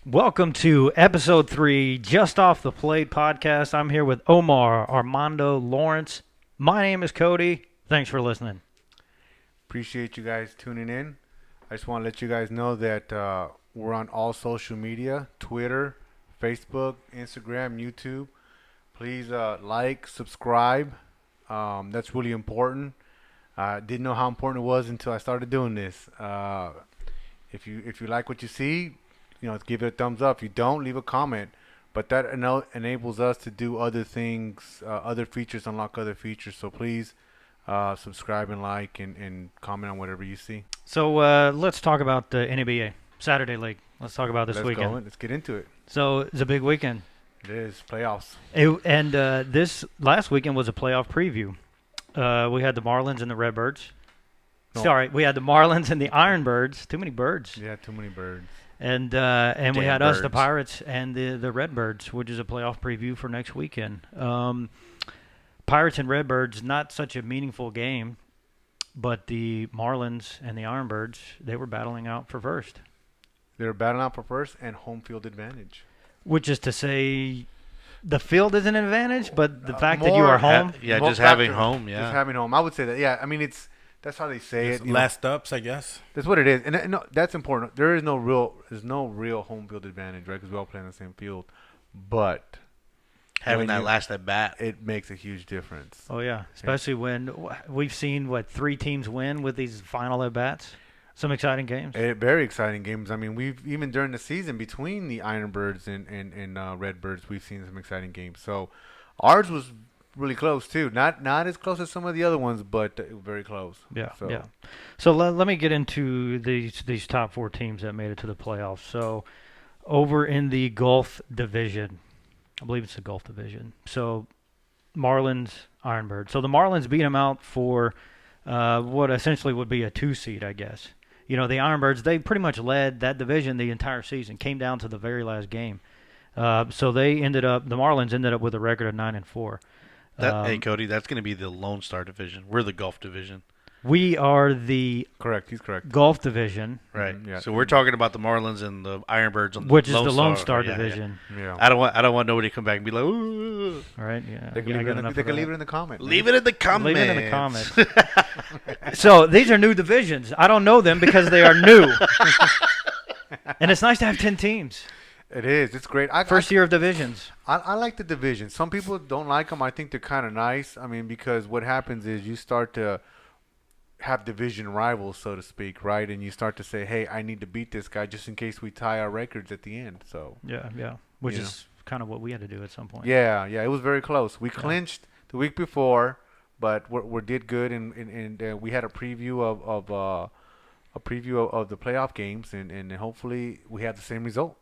Welcome to episode 3, Just Off the Plate podcast. I'm here with Omar, Armando, Lawrence. My name is Cody. Thanks for listening. Appreciate you guys tuning in. I just want to let you guys know that we're on all social media, Twitter, Facebook, Instagram, YouTube. Please like, subscribe. That's really important. I didn't know how important it was until I started doing this. If you like what you see, give it a thumbs up. If you don't, leave a comment. But that enables us to do other things, other features, unlock other features. So please subscribe and like and comment on whatever you see. So let's talk about the NABA, Saturday League. Let's talk about this weekend. Let's get into it. So it's a big weekend. It is playoffs. This last weekend was a playoff preview. We had the Marlins and the Redbirds. No. Sorry, we had the Marlins and the Ironbirds. Too many birds. Yeah, too many birds. And we had us, the birds. Pirates, and the Redbirds, which is a playoff preview for next weekend. Pirates and Redbirds, not such a meaningful game, but the Marlins and the Ironbirds, they were battling out for first. They were battling out for first and home field advantage. Which is to say, the field is an advantage, but the fact that you more are home. Just having home, Just having home. I would say that. Yeah, I mean that's how they say it. Last ups, I guess. That's what it is, and no, that's important. There's no real home field advantage, right? Because we all play on the same field, but having that last at bat. it makes a huge difference. Oh, yeah, especially when we've seen, 3 teams win with these final at-bats. Some exciting games. Very exciting games. I mean, we've even during the season between the Ironbirds and Redbirds, we've seen some exciting games. So ours was really close too. Not as close as some of the other ones, but very close. Yeah, So, yeah. So let me get into these top 4 teams that made it to the playoffs. So over in the Gulf Division, I believe it's the Gulf Division. So Marlins, Ironbirds. So the Marlins beat them out for what essentially would be a 2 seed, I guess. The Ironbirds, they pretty much led that division the entire season, came down to the very last game. So the Marlins ended up with a record of 9-4. Hey, Cody, that's going to be the Lone Star division. We're the Gulf division. We are the correct. He's correct. Gulf Division, Right. Yeah. So we're talking about the Marlins and the Ironbirds on the which is Lone the Lone Star Star Division. Yeah. I don't want nobody to come back and be like, ooh. All right, yeah. They can leave it in the comment. Leave it in the comments. Leave it in the comments. So these are new divisions. I don't know them because they are new. And it's nice to have 10 teams. It is. It's great. First year of divisions. I like the divisions. Some people don't like them. I think they're kind of nice. I mean, because what happens is you start to have division rivals, so to speak, right? And you start to say, hey, I need to beat this guy just in case we tie our records at the end. So Yeah. Which is kind of what we had to do at some point. yeah, it was very close. We clinched the week before, but we did good, and we had a preview of the playoff games, and hopefully we have the same result.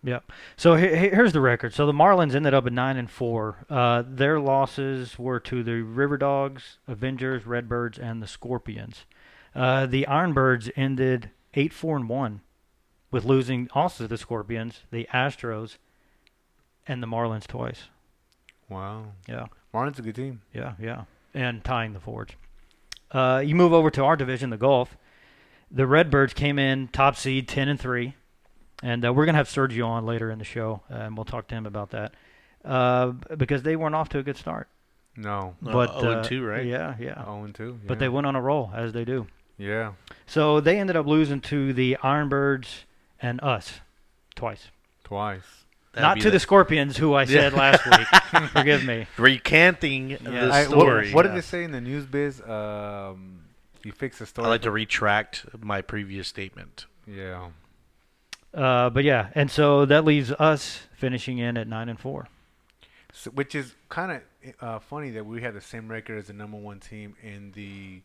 Yeah. So here's the record. So the Marlins ended up at 9-4. Their losses were to the River Dogs, Avengers, Redbirds, and the Scorpions. The Ironbirds ended 8-4-1, with losing also to the Scorpions, the Astros, and the Marlins twice. Wow. Yeah. Marlins a good team. Yeah. And tying the Fords. You move over to our division, the Gulf. The Redbirds came in top seed, 10-3. And we're going to have Sergio on later in the show, and we'll talk to him about that. Because they weren't off to a good start. No. But 0-2, right? Yeah. 0-2. Yeah. But they went on a roll, as they do. Yeah. So they ended up losing to the Ironbirds and us twice. Twice. Not to the Scorpions, who I said last week. Forgive me. Recanting the I- story. What did they say in the news biz? You fix the story. I like to retract my previous statement. Yeah. But yeah, and so that leaves us finishing in at 9-4. So, which is kind of funny that we had the same record as the number 1 team in the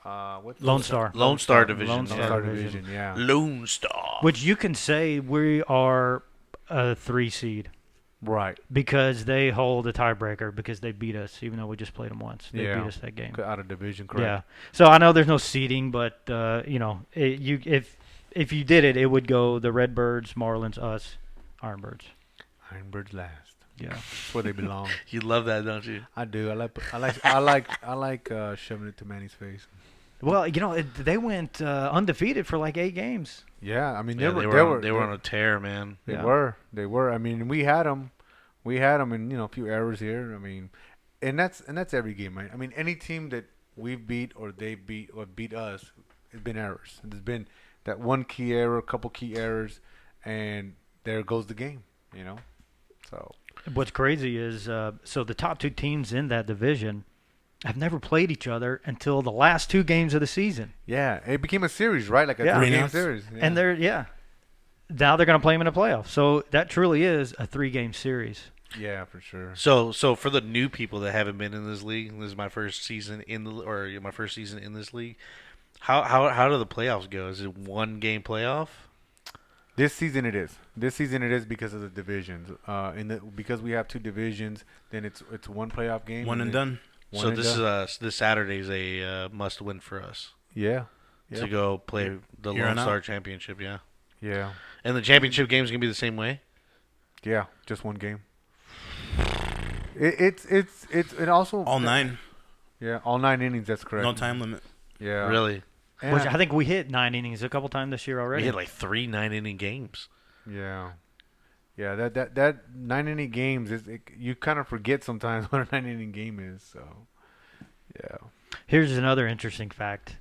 Lone Star. Lone Star division. Lone Star division. Yeah. Lone Star. Which you can say we are a 3 seed Right. because they hold a tiebreaker because they beat us, even though we just played them once. They beat us that game. Out of division, correct. Yeah. So I know there's no seeding, but if you did it, it would go the Redbirds, Marlins, us, Ironbirds. Ironbirds last. Yeah. That's where they belong. You love that, don't you? I do. I like shoving it to Manny's face. Well, they went undefeated for like 8 games. Yeah, I mean Yeah, they were on a tear, man. They Yeah. were. They were. I mean, we had them. We had them, and a few errors here. I mean, and that's every game, right? I mean, any team that we've beat or they beat or beat us, it's been errors. There's been that one key error, a couple key errors, and there goes the game. You know. So What's crazy is so the top two teams in that division have never played each other until the last 2 games of the season. yeah, it became a series, right? Like a Yeah. 3-game Yeah. series. Yeah. And now they're going to play them in a playoff. So that truly is a 3-game series. yeah, for sure. So for the new people that haven't been in this league, this is my first season my first season in this league. How do the playoffs go? Is it 1-game playoff? This season it is. This season it is because of the divisions. Because we have 2 divisions, then it's one playoff game. One and then done. So and this done. is this Saturday is a must win for us Yeah. to Yeah. go play the Here Lone on out. Star Championship. Yeah, Yeah. and the championship game is gonna be the same way. Yeah. Just one game. It also All 9. Yeah, all 9 innings. That's correct. No time limit. Yeah. Really, And Which I think we hit 9 innings a couple times this year already. we had like 3 9-inning games. Yeah. Yeah. That 9-inning games you kind of forget sometimes what a 9-inning game is. So. Yeah. Here's another interesting fact.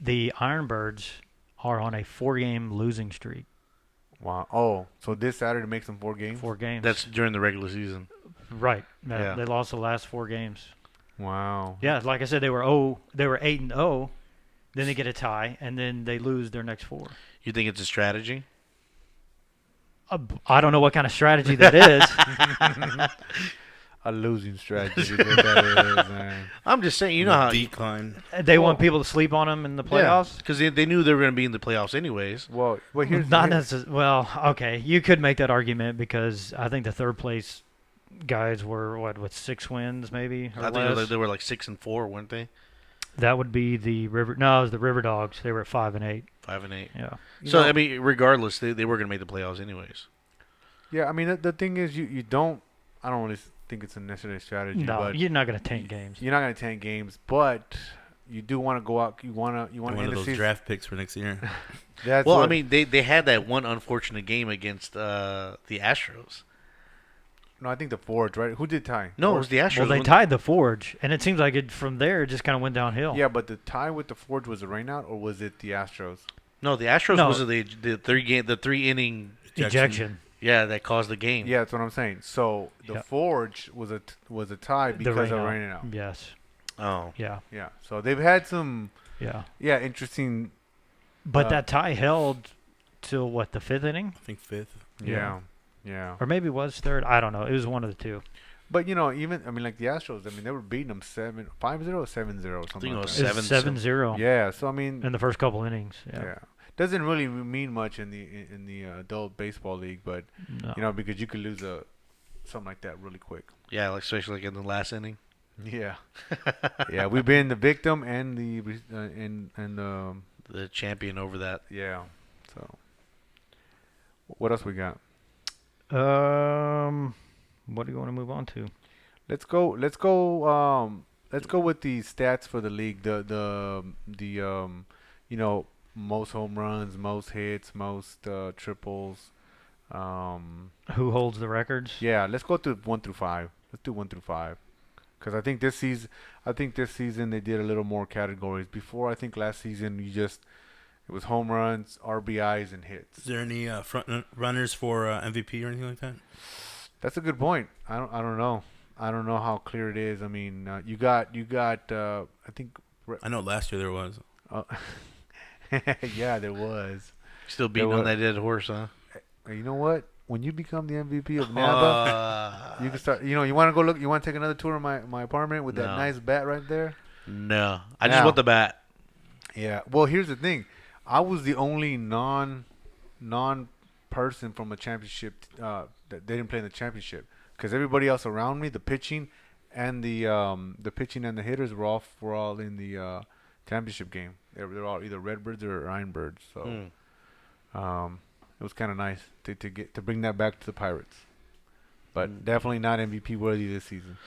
The Ironbirds are on a 4-game losing streak. Wow. Oh, so this Saturday makes them 4 games. 4 games. That's during the regular season. right. Yeah. They lost the last 4 games. Wow. Yeah, like I said, they were 8-0. Then they get a tie, and then they lose their next 4. You think it's a strategy? I don't know what kind of strategy that is. A losing strategy is what that is, man. I'm just saying, you know how decline. They want people to sleep on them in the playoffs. because they knew they were going to be in the playoffs anyways. Well, here's Not necessarily. Well, okay, you could make that argument because I think the third place guys were with 6 wins maybe or I think less. they were like 6-4, weren't they? That would be the River. No, it was the River Dogs. They were at 5-8. 5-8. Yeah. So I mean, regardless, they were going to make the playoffs anyways. Yeah, I mean the thing is you don't. I don't really think it's a necessary strategy. No, but you're not going to tank games. you're not going to tank games, but you do want to go out. You want to One end of the those season. draft picks for next year. That's Well, what, I mean, they had that one unfortunate game against the Astros. no, I think the Forge, right? Who did tie? No, it was the Astros. Well, they when- tied the Forge, and it seems like from there it just kind of went downhill. Yeah, but the tie with the Forge was a rainout, or was it the Astros? No, the Astros No. was the 3-inning. Ejection. Yeah, that caused the game. Yeah, that's what I'm saying. So the Yeah. Forge was a tie The because of rainout. raining out. Yes. Oh. Yeah. Yeah. So they've had some Yeah. interesting. But Uh, that tie held till what, the 5th inning, I think 5th. Yeah. Yeah. or maybe it was 3rd. I don't know. It was one of the two. But even like the Astros, I mean they were beating them 5-0 or 7-0 or something. think it like was that. It was 7-0. 7-0 Yeah. So I mean, in the first couple innings. yeah. Yeah. Doesn't really mean much in the adult baseball league, but No. because you could lose something like that really quick. Yeah, like especially like in the last inning. Yeah. Yeah, we've been the victim and the The champion over that. yeah. So what else we got? What do you want to move on to? Let's go with the stats for the league. The most home runs, most hits, most triples. Who holds the records? Yeah, let's go to 1 through 5. Let's do 1 through 5. Because I think this season they did a little more categories. Before, I think last season it was home runs, RBIs, and hits. Is there any front runners for MVP or anything like that? That's a good point. I don't know. I don't know how clear it is. I mean, you got. I think. I know last year there was. Yeah, there was. Still beating There on wa- that dead horse, huh? Hey, you know what? When you become the MVP of NABA, you can start. You want to go look. You want to take another tour of my apartment with that No. nice bat right there. No, I just Now- want the bat. Yeah. Well, here's the thing. I was the only non person from a championship that they didn't play in the championship because everybody else around me, the pitching and the hitters were all in the championship game. They're all either Redbirds or Ironbirds. So it was kind of nice to bring that back to the Pirates. But definitely not MVP worthy this season.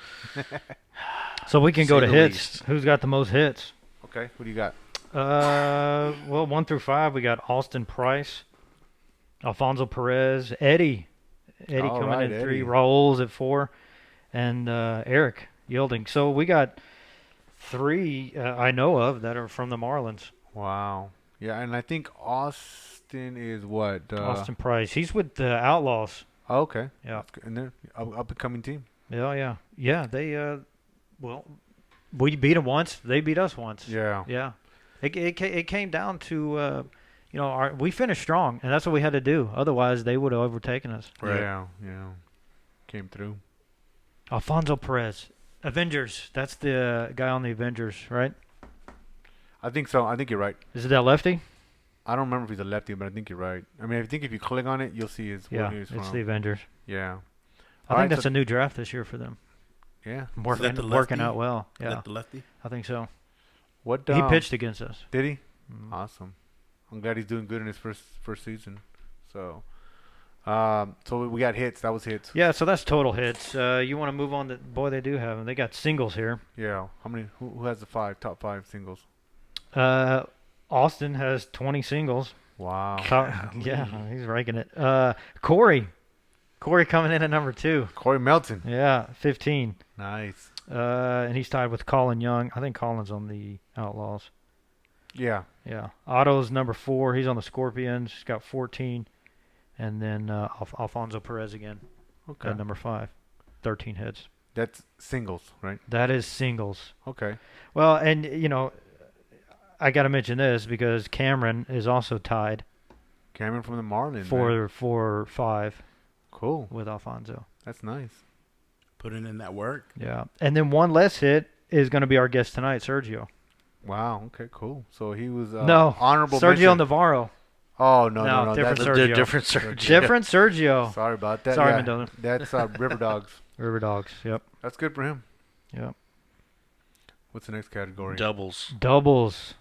So we can go Say to the hits. least. Who's got the most hits? Okay, who do you got? Well, 1 through 5, we got Austin Price, Alfonso Perez, Eddie All coming right, in 3, Eddie. Raul's at 4, and Eric Yielding. So we got 3 I know of that are from the Marlins. Wow. Yeah, and I think Austin is what? Austin Price, he's with the Outlaws. Oh, okay. Yeah, That's good. And they're up and coming team. yeah. They well, we beat them once. They beat us once. Yeah. Yeah. It came down to we finished strong, and that's what we had to do. Otherwise, they would have overtaken us. Right. Yeah. Yeah. Came through. Alfonso Perez, Avengers. That's the guy on the Avengers, right? I think so. I think you're right. Is it that lefty? I don't remember if he's a lefty, but I think you're right. I mean, I think if you click on it, you'll see where Yeah, he's it's from. the Avengers. Yeah. I All think right, that's so- a new draft this year for them. Yeah. Working the working lefty? out well. Is Yeah, that the lefty? I think so. What? He pitched against us. Did he? Mhm. Awesome. I'm glad he's doing good in his first season. So, so we got hits. That was hits. Yeah, so that's total hits. You want to move on to boy? They do have them. They got singles here. Yeah. How many? Who has the top 5 singles? Austin has 20 singles. Wow. Yeah, he's ranking it. Corey coming in at number 2. Corey Melton. Yeah, 15. Nice. And he's tied with Colin Young. I think Colin's on the Outlaws. Yeah. Yeah. Otto's number 4. He's on the Scorpions. He's got 14. And then Alfonso Perez again Okay. at number 5. 13 hits. That's singles, right? That is singles. Okay. Well, and, I got to mention this because Cameron is also tied Cameron from the Marlins. for man. 5 Cool. with Alfonso. That's nice. Putting in that work. Yeah. And then one less hit is going to be our guest tonight, Sergio. Wow. Okay. Cool. So he was No, honorable Sergio mention. Navarro. Oh no No, no no. different That's Sergio. Different Sergio. Different Sergio. sorry about that. Sorry, Yeah, Mendoza. That's River Dogs. River Dogs. Yep. That's good for him. Yep. What's the next category? Doubles. Doubles.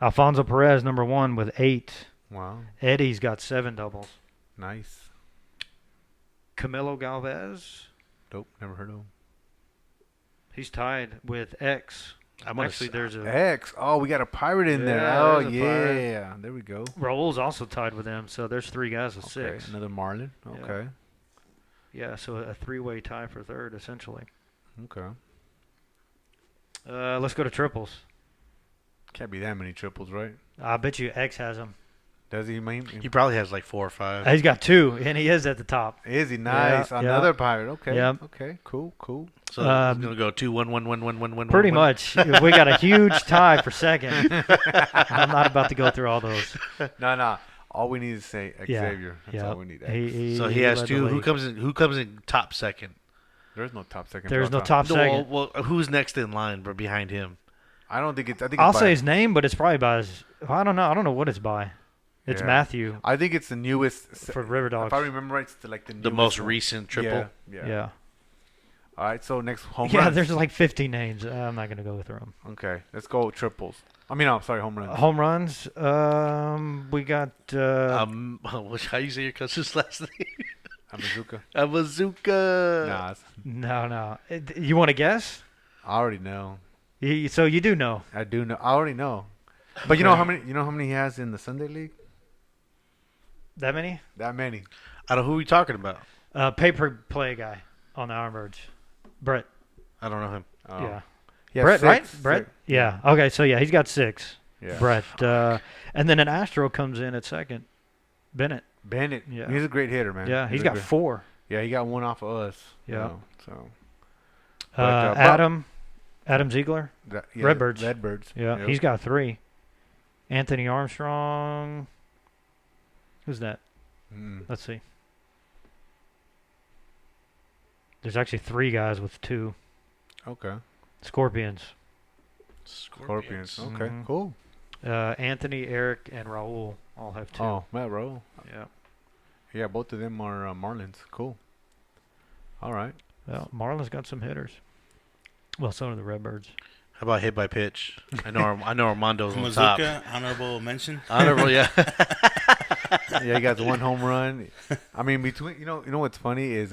Alfonso Perez, number 1 with 8. Wow. Eddie's got 7 doubles. Nice. Camilo Galvez, Nope. Never heard of him. he's tied with X. Actually, there's a X. Oh, we got a pirate in there. Yeah, Oh there's a pirate. yeah. There we go. Raul's also tied with them, so there's 3 guys with Okay. 6. Another Marlin. Yeah. Okay. Yeah, so a 3-way tie for 3rd, essentially. Okay. Let's go to triples. Can't be that many triples, right? I bet you X has them. Does he? He probably has like 4 or 5. He's got 2, and he is at the top. Is he nice? Yeah, Another pirate. Okay. Yeah. Okay. Cool. Cool. So Um, it's gonna go 2-1-1-1-1-1-1-1. Pretty much. We got a huge tie for 2nd. I'm not about to go through all those. No. All we need is say Yeah, Xavier. That's yeah. all we need. So he has led the 2. Who league. comes in top 2nd? There's no top second. There's no top No, second. well, who's next in line but behind him? I don't think it's. I think I'll it's say by, his name, but it's probably by his. I don't know. I don't know what it's by. It's Yeah. Matthew I think it's the newest. for River Dogs. If I remember right, it's like the The newest most one. recent triple. Yeah. Yeah. All right. So next home Yeah, runs. there's like 50 names. I'm not going to go through them. Okay. Let's go triples. I mean, I'm sorry, home runs. Home runs. We got. How you say your cousin's last name? Amazuka. A bazooka. Nah, No. You want to guess? I already know. So you do know. I do know. I already know. But you know how many? You know how many he has in the Sunday League? That many? That many. I don't know who we talking about. Pay-per-play guy on the Ironbirds. Brett. I don't know him. Oh. Yeah. He has Brett, 6, right? Brett? 6. Yeah. Okay, so yeah, he's got 6. Yeah. Brett. And then an Astro comes in at 2nd. Bennett. Bennett. Yeah. He's a great hitter, man. Yeah, he's a got great- 4. Yeah, he got one off of us. Yeah. So. But, Adam Ziegler. Redbirds. Redbirds. Yeah, Yep. he's got 3. Anthony Armstrong. Who's that? Mm. Let's see. There's actually 3 guys with 2. Okay. Scorpions. Scorpions. Okay. Mhm. Cool. Anthony, Eric, and Raul all have 2. Oh, Matt Rowe. Yeah. Yeah, both of them are Marlins. Cool. All right. Well, Marlins got some hitters. Well, so do the Redbirds. How about hit by pitch? I know Armando's on top. Mazuka, honorable mention. Honorable, yeah. Yeah, he got the one home run. I mean, between you know what's funny is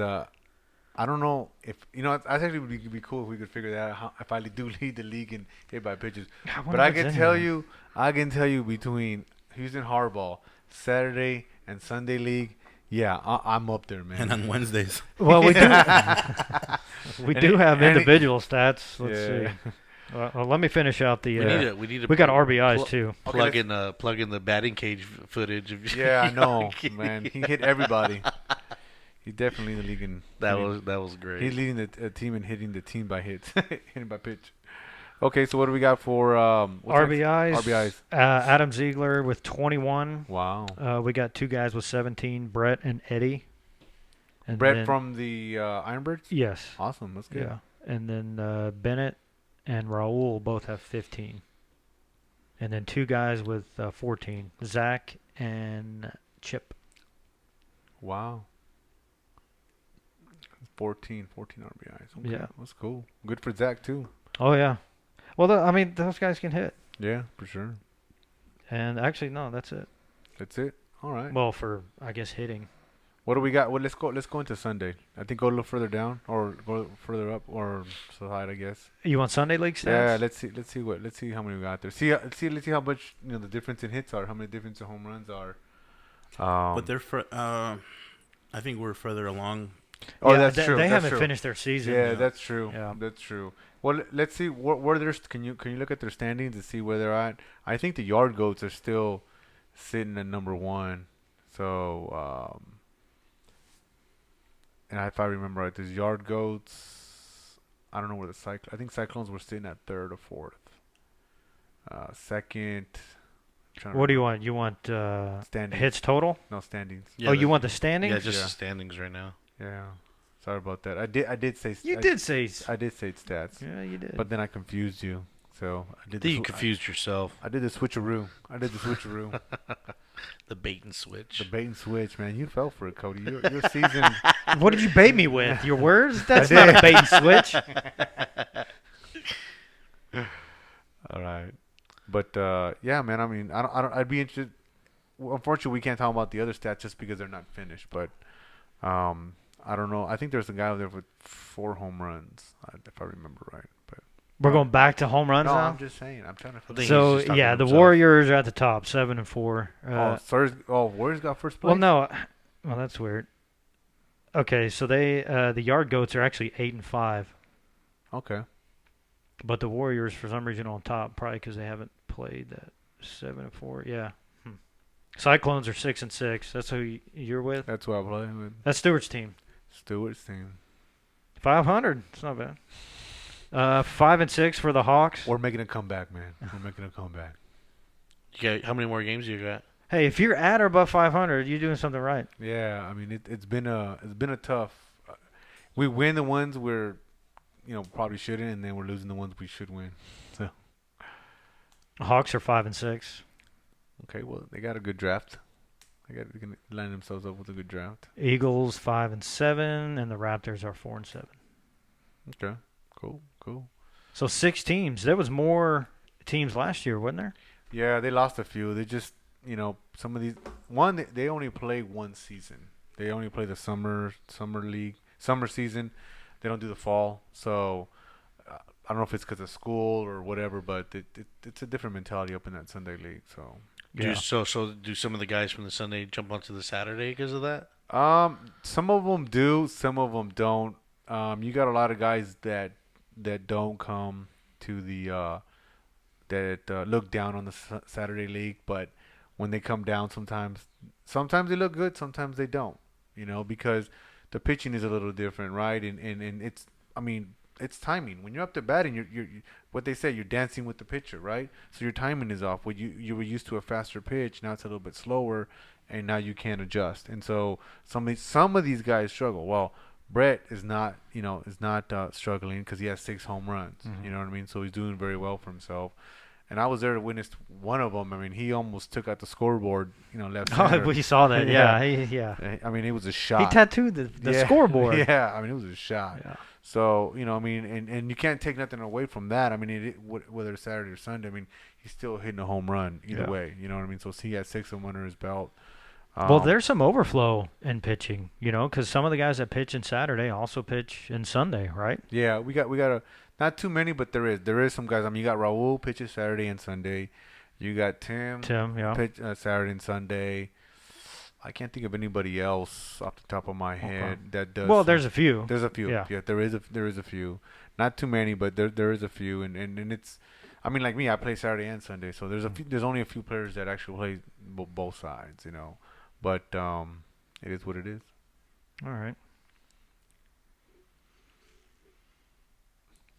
I don't know if I actually would be cool if we could figure that out. If I do lead the league in hit by pitches, I but wonder if it's in here. I can tell you between Houston Hardball, Saturday and Sunday league, yeah, I'm up there, And man. on Wednesdays. Well, we do we And do it- have and it- individual stats. Let's Yeah. see. Well, let me finish out the. We need to We got RBIs too. Okay, plug in the batting cage footage. Yeah, I know, man. He hit everybody. He's definitely in the league in that hitting. was great. He's leading the team in hitting the team by hits, hitting by pitch. Okay, so what do we got for what's RBIs. next? RBIs. Adam Ziegler with 21. Wow. We got two guys with 17, Brett and Eddie. And Brett then- from the Ironbirds. Yes. Awesome. That's good. Yeah. And then Bennett and Raul both have 15. And then two guys with 14, Zach and Chip. Wow. 14 RBIs. Okay, Yeah. that's cool. Good for Zach too. Oh, yeah. Well, I mean, those guys can hit. Yeah, for sure. And actually, no, that's it. That's it. All right. Well, for, I guess, hitting. What do we got? Well, let's go into Sunday. I think go a little further down or go further up or side, I guess. You want Sunday League stats? Yeah, let's see how many we got there. Let's see how much the difference in hits are, how many difference in home runs are. But they're I think we're further along. Oh, Yeah, that's they, true. They that's haven't true. finished their season. Yeah, that's true. Yeah. That's true. Well, let's see where there's. Can you look at their standings and see where they're at? I think the Yard Goats are still sitting at number 1. So, and if I remember right, there's Yard Goats. I don't know where the I think Cyclones were sitting at 3rd or 4th. Second. What do you want? You want Standings. hits total? No standings. Yeah, Oh, you want the standings? Yeah, just Yeah. the standings right now. Yeah. Sorry about that. I did say. You I, did say. I did say stats. Yeah, you did. But then I confused you. So I did. Then you sw- confused yourself. I did the switcheroo. The bait and switch. The bait and switch, man. You fell for it, Cody. Your season. What did you bait me with? Your words? That's I not did. a bait and switch. All right. But yeah, man. I mean, I don't. I'd be interested. Well, unfortunately, we can't talk about the other stats just because they're not finished. But I don't know. I think there's a guy there with 4 home runs, if I remember right. But We're going back to home runs no, now. I'm just saying. I'm trying to. I think So he's just talking yeah, to the himself. Warriors are at the top, 7 and 4. Warriors got first place. Well, no. Well, that's weird. Okay, so they the Yard Goats are actually 8 and 5, Okay. but the Warriors for some reason on top, probably because they haven't played that 7 and 4. Yeah. Cyclones are 6 and 6. That's who you're with. That's what I play with. That's Stewart's team. Stewart's team. 500. It's not bad. 5 and 6 for the Hawks. We're making a comeback, man. We're making a comeback. You got how many more games you got? Hey, if you're at or above 500, you're doing something right. Yeah, I mean it's been a tough. We win the ones we're, probably shouldn't, and then we're losing the ones we should win. So Hawks are 5 and 6. okay, well they got a good draft. They can line themselves up with a good draft. Eagles 5 and 7, and the Raptors are 4 and 7. Okay, cool. So 6 teams. There was more teams last year, wasn't there? Yeah, they lost a few. They just some of these they only play one season. They only play the summer season. They don't do the fall. So I don't know if it's because of school or whatever, but it's a different mentality up in that Sunday league. So So do some of the guys from the Sunday jump onto the Saturday because of that? some of them do, some of them don't. You got a lot of guys that don't come to the that look down on the Saturday league, but when they come down, sometimes they look good, sometimes they don't. Because the pitching is a little different, right? And it's, I mean, it's timing. When you're up to bat and you're what they say, you're dancing with the pitcher, right? So your timing is off. When you were used to a faster pitch, now it's a little bit slower, and now you can't adjust. And so some of these guys struggle. Well, Brett is not struggling because he has 6 home runs. Mhm. You know what I mean? So he's doing very well for himself. And I was there to witness one of them. I mean, he almost took out the scoreboard, left center. Oh, we saw that. Yeah. Yeah. I mean, it was a He shot. tattooed the Yeah. scoreboard. Yeah, I mean, it was a shot. Yeah. So, I mean, and you can't take nothing away from that. I mean, whether it's Saturday or Sunday, I mean, he's still hitting a home run either Yeah. way. You know what I mean? So he had 6 of them under his belt. Well, there's some overflow in pitching, because some of the guys that pitch in Saturday also pitch in Sunday, right? Yeah, we got not too many, but there is some guys. I mean, you got Raul pitches Saturday and Sunday. You got Tim Yeah. pitch Saturday and Sunday. I can't think of anybody else off the top of my head that does. Well, there's a few. There's a few. Yeah. Yeah, there is a few. Not too many, but there is a few, and it's. I mean, like me, I play Saturday and Sunday, so there's only a few players that actually play both sides, But it is what it is. All right.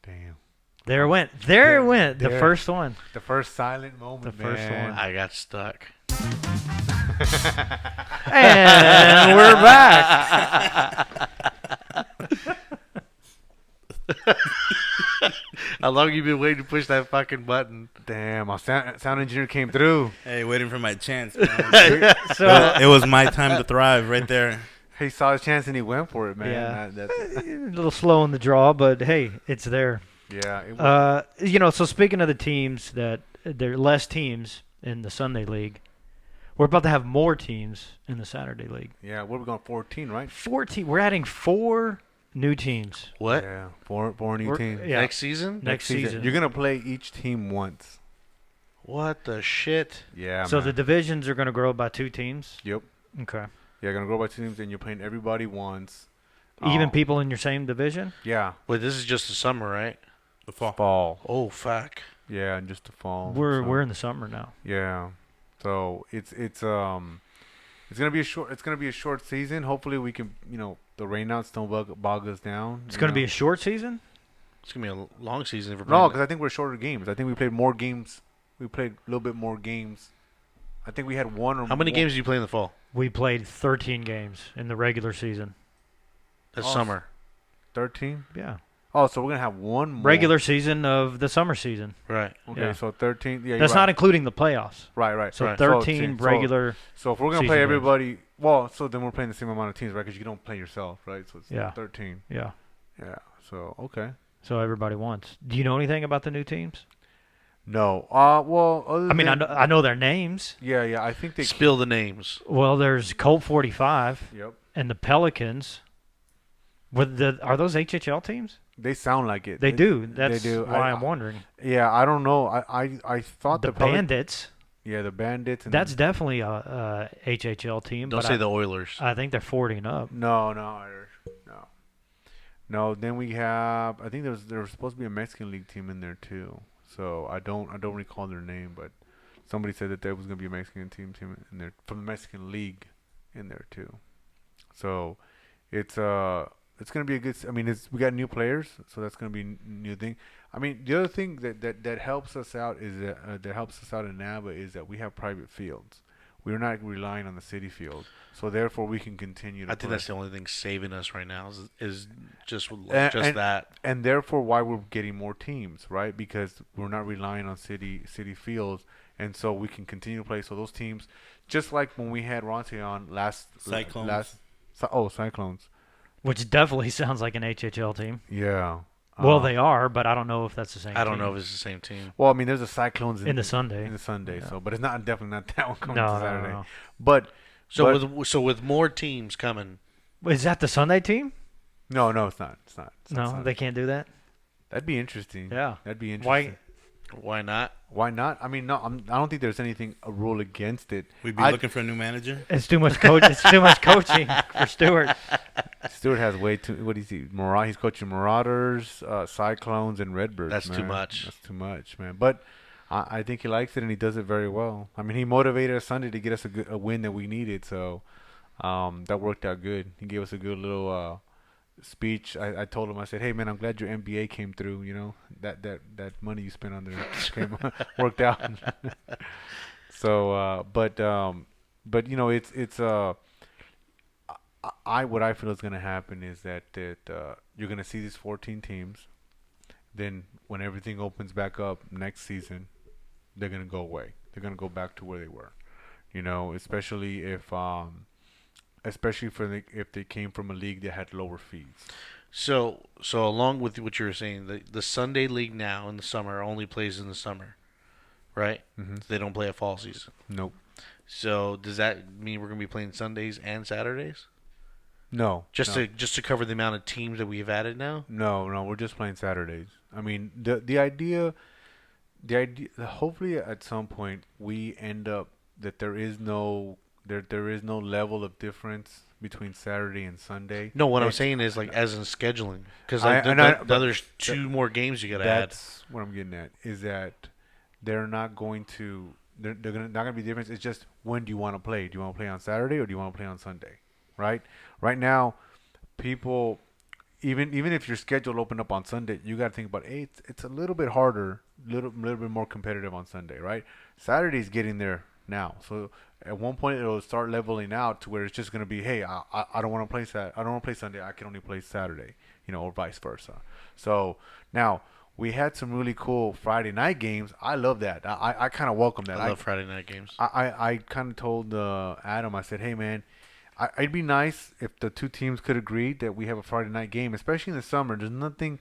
Damn. There it went. The first one. The first silent moment, The first man. one. I got stuck. And we're back. How long you been waiting to push that fucking button? Damn, our sound engineer came through. Hey, waiting for my chance. Man. So It was my time to thrive right there. He saw his chance and he went for it, man. Yeah. A little slow in the draw, but hey, it's there. Yeah. It was. So speaking of the teams that there are less teams in the Sunday league, we're about to have more teams in the Saturday league. Yeah, what are we going 14, right? 14. We're adding 4 new teams. What? Yeah, four new teams. Yeah. Next season? Next season. You're gonna play each team once. What the shit? Yeah. So man. the divisions are going to grow by 2 teams. Yep. Okay. Yeah, gonna grow by teams, and you're playing everybody once. Even people in your same division. Yeah. Wait, this is just the summer, right? The fall. Fall. Oh, fuck. Yeah, and just the fall. We're in the summer now. Yeah. So it's gonna be a short season. Hopefully we can the rainouts don't bog us down. It's going to be a short season. It's going to be a long season. If we're No, playing because I think we're shorter games. I think we played more games. We played a little bit more games. I think we had one or How many more. games do you play in the fall? We played 13 games in the regular season. That's Oh, summer. 13? Yeah. Oh, so we're going to have one more. Regular season of the summer season. Right. Okay, Yeah. so 13. Yeah, That's you're not right. including the playoffs. Right. So Right. 13 So- regular. So if we're going to season play games. everybody, well, so then we're playing the same amount of teams, right? Because you don't play yourself, right? So it's Yeah. 13. Yeah. Yeah. So, okay. So everybody wants. Do you know anything about the new teams? No. Well, other I mean, than, I know their names. Yeah. I think they. Spill the names. Well, there's Colt 45 Yep. and the Pelicans. Are those HHL teams? They sound like it. They do. That's do. why I'm wondering. Yeah, I don't know. I thought The Pelic- Bandits. Yeah, the Bandits. And That's definitely a HHL team. Don't but say the Oilers. I think they're 40 and up. No. Then we have. I think there was supposed to be a Mexican League team in there too. So I don't recall their name, but somebody said that there was gonna be a Mexican team in there from the Mexican League in there too. So it's gonna be a good. I mean, we got new players, so that's gonna be a new thing. I mean, the other thing that helps us out is that helps us out in NABA is that we have private fields. We're not relying on the city field, so therefore we can continue to I think play. that's the only thing saving us right now is just And- that. And therefore why we're getting more teams, right? Because we're not relying on city fields, and so we can continue to play. So those teams, just like when we had Ronte on Cyclones. Cyclones. Which definitely sounds like an HHL team. Yeah. Well, they are, but I don't know if that's the same I don't team. know if it's the same team. Well, I mean, there's a Cyclones In the Sunday. In the Sunday, Yeah. so but it's definitely not that one coming No, to no, Saturday. no. But With more teams coming, Is that the Sunday team? no, it's not. It's not No, Sunday. they can't do that. That'd be interesting. Yeah. That'd be interesting. why not? Why not? I mean, no, I don't think there's a rule against it. We'd be looking for a new manager. It's too much coach. It's too much coaching for Stewart. Stewart has way too. What is he? He's coaching Marauders, Cyclones, and Redbirds. That's too man. much. That's too much, man. But I think he likes it and he does it very well. I mean, he motivated us Sunday to get us a win that we needed. So that worked out good. He gave us a good little speech. I told him, I said, "Hey man, I'm glad your MBA came through. You know that money you spent on there worked out." So, but it's what I feel is going to happen is that you're going to see these 14 teams. Then when everything opens back up next season, they're going to go away. They're going to go back to where they were. Especially if if they came from a league that had lower fees. So along with what you were saying, the Sunday league now in the summer only plays in the summer, right? Mm-hmm. They don't play a fall season. Nope. So does that mean we're going to be playing Sundays and Saturdays? No, Just no. to cover the amount of teams that we've added now? No, we're just playing Saturdays. I mean, the idea, hopefully at some point we end up that there is no level of difference between Saturday and Sunday. No, what I'm It's- saying is like as in scheduling, because I- like and I- now there's two more games you got to add. That's what I'm getting at. Is that they're not going to not gonna be difference. It's just when do you want to play? Do you want to play on Saturday or do you want to play on Sunday? Right? Right now, people even if your schedule opened up on Sunday, you got to think about hey, it's a little bit harder, little bit more competitive on Sunday, right? Saturday's getting there now, so at one point it'll start leveling out to where it's just gonna be hey, I don't want to play I don't want to play Sunday, I can only play Saturday, or vice versa. So now we had some really cool Friday night games. I love that. I kind of welcome that. I love Friday night games. I kind of told Adam, I said, hey man, it'd be nice if the two teams could agree that we have a Friday night game, especially in the summer. There's nothing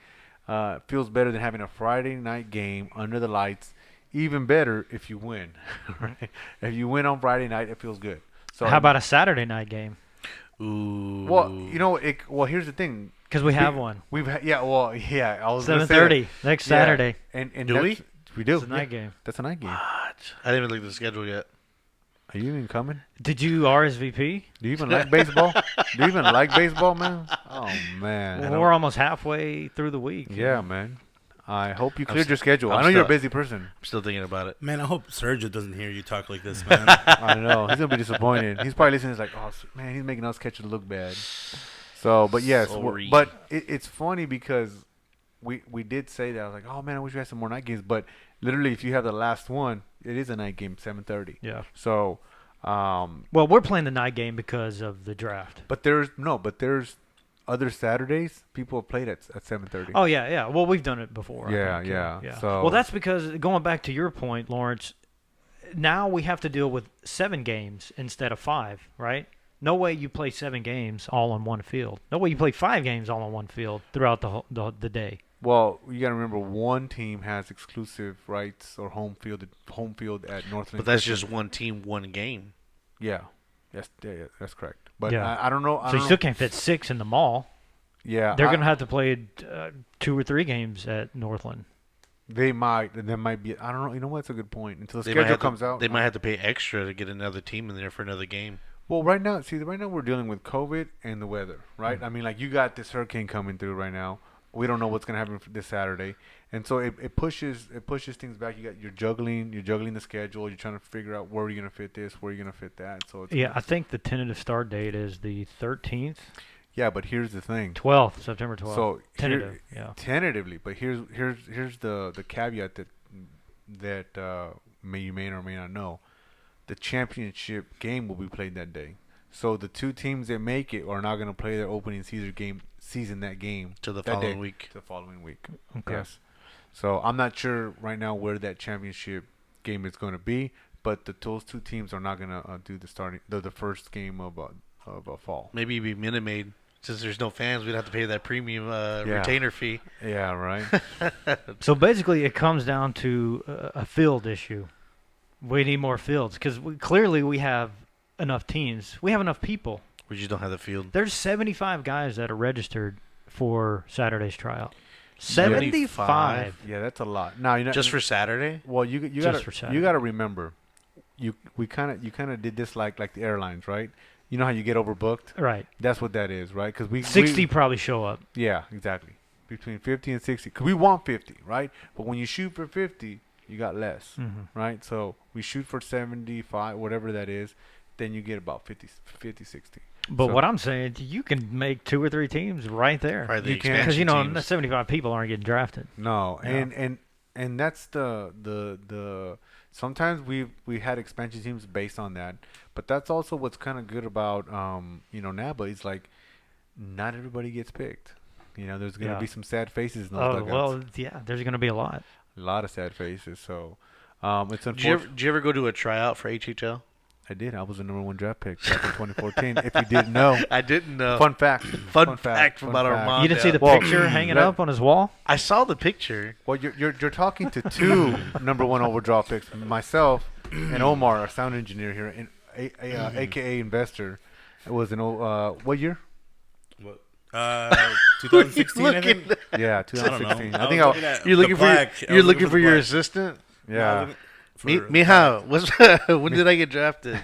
feels better than having a Friday night game under the lights. Even better if you win, right? If you win on Friday night, it feels good. So How about a Saturday night game? Ooh. well, here's the thing. Because we have one. Yeah. Well, yeah. I was gonna say 7:30 next that. Saturday. And Do that's- we do. It's a night game. That's a night game. What? I didn't even look at the schedule yet. Are you even coming? Did you RSVP? Do you even like baseball? Do you even like baseball, man? Oh man. Well, we're almost halfway through the week. Yeah, man. I hope you I'm cleared your schedule. I'm I know you're a still- busy person. I'm still thinking about it. Man, I hope Sergio doesn't hear you talk like this, man. I know. He's going to be disappointed. He's probably listening. He's like, oh, man, he's making us catch it look bad. So, but yes. Sorry. But it's funny because we did say that. I was like, oh, man, I wish we had some more night games. But literally, if you have the last one, it is a night game, 7:30. Yeah. So, Well, we're playing the night game because of the draft. but there's other Saturdays people have played at 7:30. Oh yeah, yeah. Well, we've done it before. I Yeah, think. yeah. So- well, that's because going back to your point, Lawrence. Now we have to deal with 7 games instead of 5, right? No way you play 7 games all on one field. No way you play 5 games all on one field throughout the day. Well, you got to remember one team has exclusive rights or home field at Northland. But that's Christian. just one team, one game. Yeah. Yeah, that's correct. But Yeah. I don't know. So you still can't fit 6 in the mall. Yeah, They're going to have to play 2 or 3 games at Northland. They might. There might be. I don't know. You know what? That's a good point. Until the They might schedule have to- comes out, They might have to pay extra to get another team in there for another game. Well, right now we're dealing with COVID and the weather, right? I mean, like you got this hurricane coming through right now. We don't know what's gonna happen for this Saturday, and so it pushes things back. You're juggling the schedule. You're trying to figure out where you're gonna fit this, where you're gonna fit that. So it's Yeah, I think the tentative start date is the 13th, yeah. But here's the thing. 12th, September 12th. So Tentative, yeah. tentatively, but here's the caveat that you may or may not know. The championship game will be played that day. So the two teams that make it are not going to play their opening season that game To the that following day, week. To the following week. Okay. Yes. So I'm not sure right now where that championship game is going to be, but those two teams are not going to do the first game of fall. Maybe it'd be Minute Maid. Since there's no fans, we'd have to pay that premium retainer fee. Yeah. Right. So basically, it comes down to a field issue. We need more fields because clearly we have enough teams. We have enough people. We just don't have the field. There's 75 guys that are registered for Saturday's triout. 75? 75. Yeah, that's a lot. Now Just for Saturday? well, you Just for got Saturday. you got to remember, you kind of did this like the airlines, right? You know how you get overbooked? Right. That's what that is, right? Because 60 probably show up. Yeah, exactly. Between 50 and 60. Because we want 50, right? But when you shoot for 50, you got less, right? So we shoot for 75, whatever that is. Then you get about 50 60. But So- what I'm saying, you can make 2 or 3 teams right there. Right, the You can. Because, expansion the teams. 75 people aren't getting drafted. No, Yeah. and that's the sometimes we had expansion teams based on that, but that's also what's kind of good about NABA is like not everybody gets picked. There's gonna Yeah. be some sad faces in those Oh, dugouts. well, yeah, there's going to be a lot. A lot of sad faces. So it's Did you, ever, unfortunate. did you ever go to a tryout for HHL? I did. I was the #1 draft pick back in 2014. If you didn't know, I didn't know. fun fact. Fun fact about Armando. You didn't see the Well, picture hanging that- up on his wall? I saw the picture. Well, you're talking to two #1 overall picks, myself and Omar, our sound engineer here, and AKA investor, was in what year? What? 2016, I think. Yeah, I don't know. 2016. I I think was I, looking at You're the looking for plaque. I you're was looking for the your plaque. assistant. No, I yeah. was looking for the Mihao, when did I get drafted?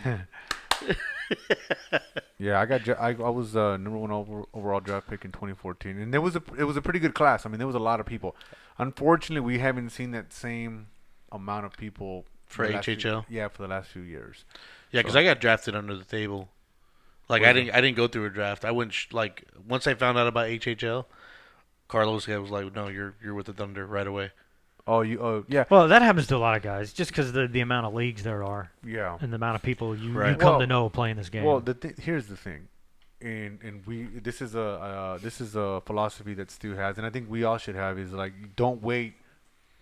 Yeah, I was number one overall draft pick in 2014, and it was a pretty good class. I mean, there was a lot of people. Unfortunately, we haven't seen that same amount of people For the last few- HHL? yeah, for the last few years. Yeah, because So- I got drafted under the table. Like Was I didn't go through a draft. I went like once I found out about HHL, Carlos was like, "No, you're with the Thunder right away." Oh, yeah, Well, that happens to a lot of guys, just because the amount of leagues there are yeah. and the amount of people you Right. come Well- to know playing this game. Well, here's the thing, and this is a philosophy that Stu has, and I think we all should have is like don't wait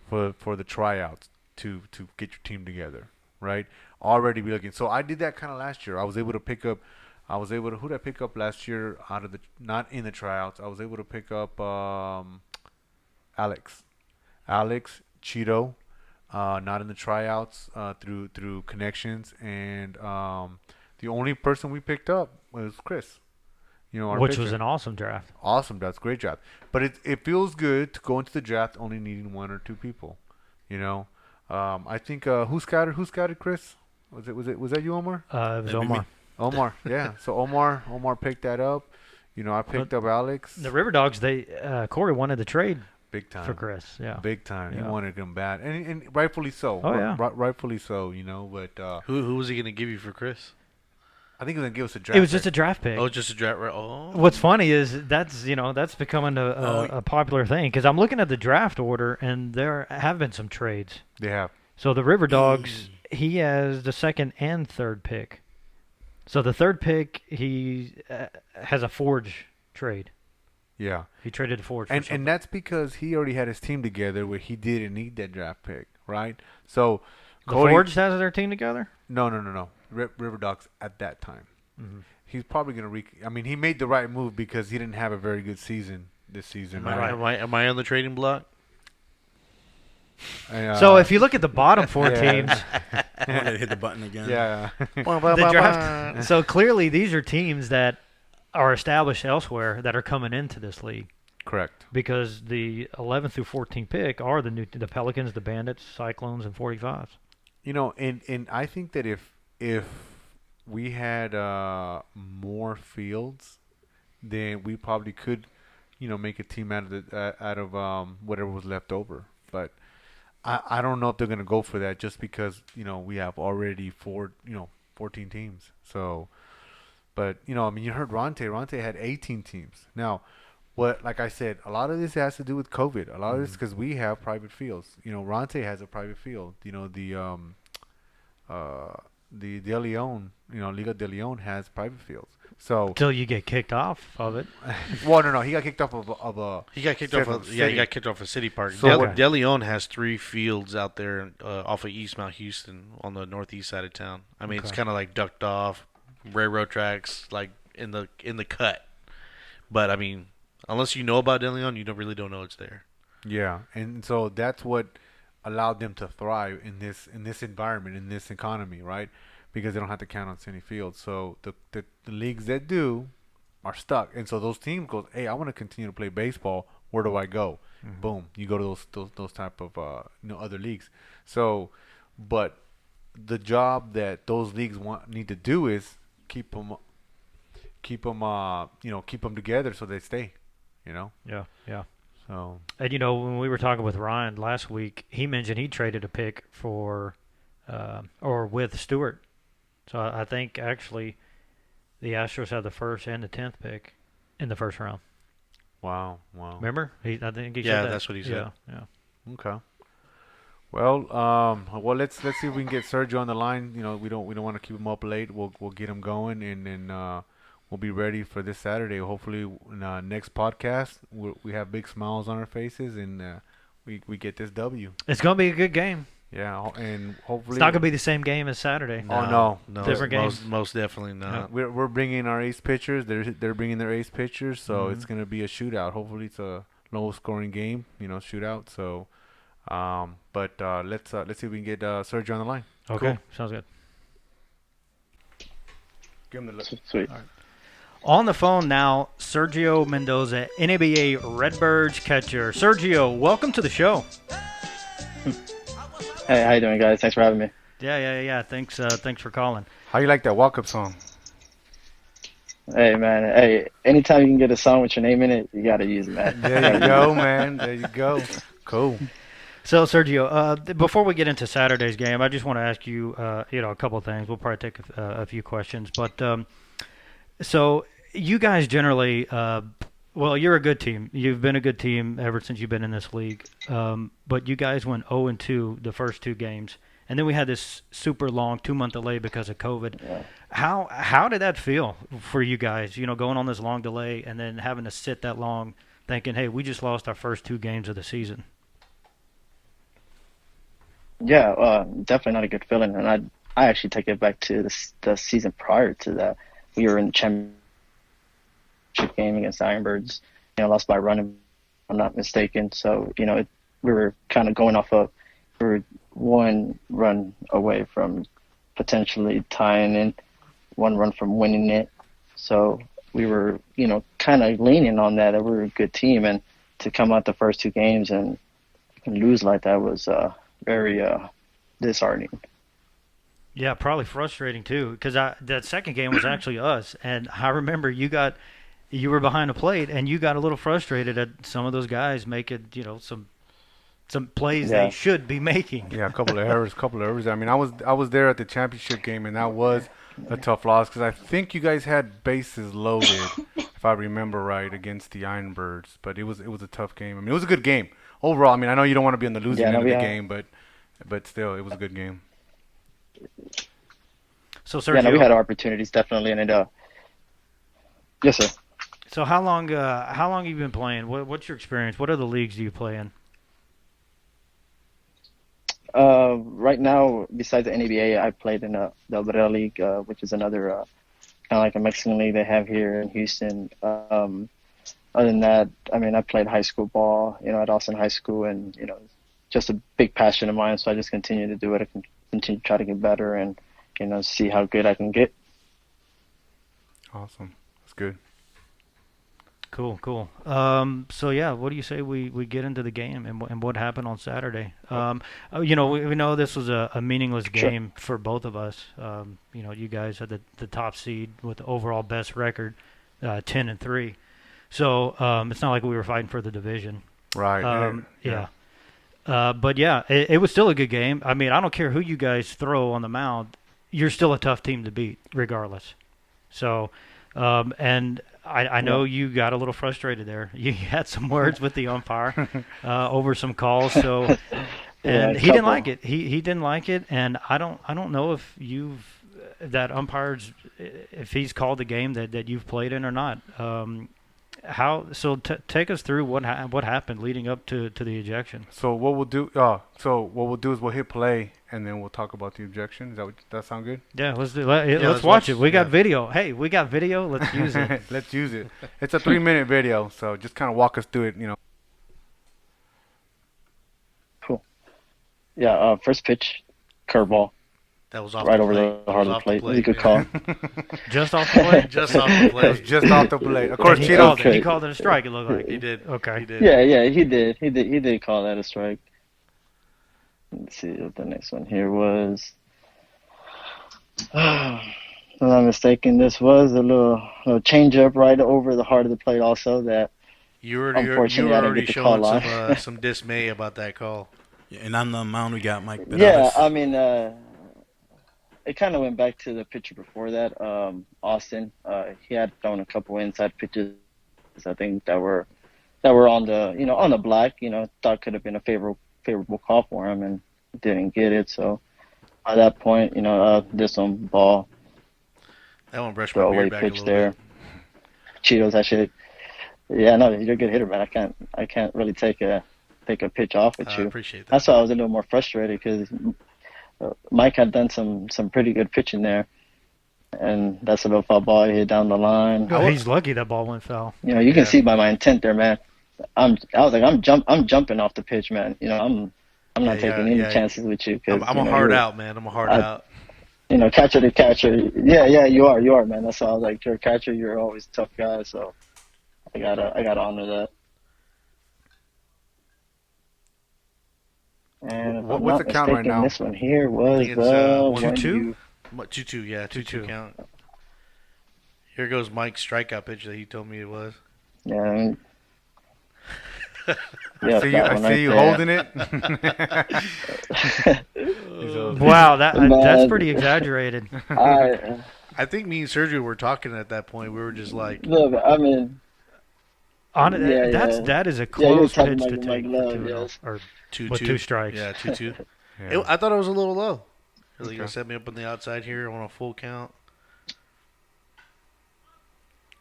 for the tryouts to get your team together, right? Already be looking. So I did that kind of last year. I was able to pick up. Who did I pick up last year out of the not in the tryouts? I was able to pick up Alex Cheeto, not in the tryouts, through connections, and the only person we picked up was Chris. You know, our which pitcher. was an awesome draft. Awesome. That's a great job. But it feels good to go into the draft only needing one or two people. You know, I think who scouted Chris? Was that you, Omar? It was That'd be Omar. me. Omar. Yeah. So Omar picked that up. You know, I picked up Alex. The River Dogs, Corey wanted the trade Big time. for Chris. Yeah. Big time. He Yeah. wanted him bad, and rightfully so. Oh, yeah. Rightfully so. You know, but Who was he gonna give you for Chris? I think he was gonna give us a draft. It was just a pick. draft pick. Oh, just a draft. Oh, What's funny is that's becoming a popular thing because I'm looking at the draft order and there have been some trades. They have. So the River Dogs, he has the second and third pick. So the third pick, he has a Forge trade. Yeah. He traded the Forge. For And something. that's because he already had his team together where he didn't need that draft pick, right? So the Cody- Forge has their team together. No. River Dogs at that time. Mhm. He's probably gonna. I mean, he made the right move because he didn't have a very good season this season. Right. am I on the trading block? And, So if you look at the bottom four Yeah. teams, I wanted to hit the button again. yeah, the draft. So clearly, these are teams that are established elsewhere that are coming into this league correct. because the 11th through 14th pick are the Pelicans, the Bandits, Cyclones, and 45s. You know, and I think that if we had more fields, then we probably could, make a team out of whatever was left over. But I don't know if they're gonna go for that just because we have already 14 teams. So, but I mean, you heard Ronte. Ronte had 18 teams. Now, like I said, a lot of this has to do with COVID. A lot of this because we have private fields. Ronte has a private field. The De Leon, Liga De Leon has private fields. So, Until you get kicked off of it. well, no, he got kicked off of a. He got kicked off. Seventh He City. got kicked off of City Park. So what- De Leon has 3 fields out there off of East Mount Houston on the northeast side of town. I mean, it's Okay. kind of like ducked off, railroad tracks, like in the cut. But I mean, unless you know about De Leon, you really don't know it's there. Yeah, and so that's what allowed them to thrive in this environment, in this economy, right? Because they don't have to count on City Field. So the leagues that do are stuck, and so those teams goes, hey, I want to continue to play baseball. Where do I go? Mm-hmm. Boom, you go to those type of other leagues. So, but the job that those leagues need to do is keep them together so they stay. Yeah. So And when we were talking with Ryan last week, he mentioned he traded a pick for, or with Stewart. So I think actually, the Astros had the first and the 10th pick in the first round. wow. Remember? I think he Yeah, said that. that's what he said. Yeah. Okay. Well, let's see if we can get Sergio on the line. We don't want to keep him up late. We'll get him going, and then we'll be ready for this Saturday. Hopefully, in next podcast, we have big smiles on our faces, and we get this W. It's going to be a good game. Yeah, and hopefully It's not going to be the same game as Saturday. Oh, no, Different games. most definitely not. we're bringing our ace pitchers. They're bringing their ace pitchers, so Mhm. it's going to be a shootout. Hopefully, it's a low scoring game. Shootout. So, but let's see if we can get Sergio on the line. Okay, Cool. sounds good. Give him the look. Sweet. On the phone now, Sergio Mendoza, NABA Redbirds catcher. Sergio, welcome to the show. Hey, how you doing, guys? Thanks for having me. Yeah. Thanks for calling. How you like that walk-up song? Hey, man. Hey, anytime you can get a song with your name in it, you got to use it, man. There you go, man. There you go. Cool. So, Sergio, before we get into Saturday's game, I just want to ask you, a couple of things. We'll probably take a few questions, but so you guys generally, well, you're a good team. You've been a good team ever since you've been in this league. But you guys went 0-2 the first two games, and then we had this super long 2-month delay because of COVID. Yeah. How did that feel for you guys? Going on this long delay and then having to sit that long, thinking, hey, we just lost our first two games of the season. Yeah, definitely not a good feeling. And I actually take it back to the season prior to that. We were in the championship game against Ironbirds, lost by a run, if I'm not mistaken. So, we were kind of going off of, we were one run away from potentially tying in, one run from winning it. So we were, kind of leaning on that we were a good team. And to come out the first two games and lose like that was very disheartening. Yeah, probably frustrating too, because that second game was actually us, and I remember you were behind the plate, and you got a little frustrated at some of those guys making, some plays they should be making. Yeah, a couple of errors. I mean, I was there at the championship game, and that was a tough loss because I think you guys had bases loaded, if I remember right, against the Ironbirds. But it was a tough game. I mean, it was a good game overall. I mean, I know you don't want to be on the losing end of the game, but still, it was a good game. So, Sergio, we had opportunities definitely, and yes, sir. So, how long have you been playing? What's your experience? What other leagues do you play in? Right now, besides the NABA, I played in the Obrera League, which is another kind of like a Mexican league they have here in Houston. Other than that, I mean, I played high school ball, at Austin High School, and just a big passion of mine. So I just continue to do it. I can continue to try to get better and see how good I can get. Awesome, that's good. Cool. So yeah, what do you say we get into the game and what happened on Saturday? We know this was a meaningless game for both of us. You guys had the top seed with the overall best record, 10-3. So it's not like we were fighting for the division. Right. Yeah. But yeah, it was still a good game. I mean, I don't care who you guys throw on the mound, you're still a tough team to beat, regardless. So, and I know you got a little frustrated there. You had some words with the umpire over some calls. So, and he didn't like it. He didn't like it, and I don't know if that umpire's if he's called the game that you've played in or not. Take us through what happened leading up to the ejection. So what we'll do is we'll hit play and then we'll talk about the ejection. Does that sound good? Yeah, let's watch it. We got video. Hey, we got video. Let's use it. Let's use it. It's a 3-minute video, so just kind of walk us through it. Cool. Yeah. First pitch, curveball. That was off right the over plate. the heart of the plate. It was a good call. Just off the plate. Just off the plate. It was just off the plate. Of course, he Cheetos. called it a strike. It looked like He did. Okay. He did. Yeah, he did. He did call that a strike. Let's see what the next one here was. If I'm not mistaken, this was a little change up right over the heart of the plate also that You were already showing some dismay about that call. Yeah, and on the mound, we got Mike Benales. Yeah, I mean, it kind of went back to the pitcher before that, Austin. He had thrown a couple inside pitches, I think, that were on the on the black. Thought could have been a favorable call for him, and didn't get it. So at that point, this one ball. That one brushed my beard back a little there. bit. Cheetos actually. Yeah, no, you're a good hitter, man. I can't really take a pitch off with you. I appreciate that. That's why I was a little more frustrated because Mike had done some pretty good pitching there, and that's a little foul ball he hit down the line. Oh, he's lucky that ball went foul. You can see by my intent there, man. I'm jumping off the pitch, man. I'm I'm Yeah, not taking yeah, any yeah. chances with you because I'm a hard out, man. I'm a hard I, out. catcher to catcher. Yeah, yeah, you are, man. That's why I was like, you're a catcher. You're always a tough guy. So I gotta honor that. And if I'm What's the not count right mistaken, now? this one here I was think it's the Two one two. you. 2-2. Yeah, 2-2 2-2. count. Here goes Mike's strikeout pitch that he told me it was. Yeah, I mean, I yeah, see you. that I one see right you there. holding it. He's Wow, that's Man, pretty exaggerated. I I think me and Sergio were talking at that point. We were just like, look. I mean, On yeah, yeah, that is a yeah. You're close tapping pitch to my take for glove. 2-0 Yes. or with 2-2. 2 strikes. Yeah, 2-2. Yeah. I thought it was a little low. Are they Okay. gonna set me up on the outside here on a full count?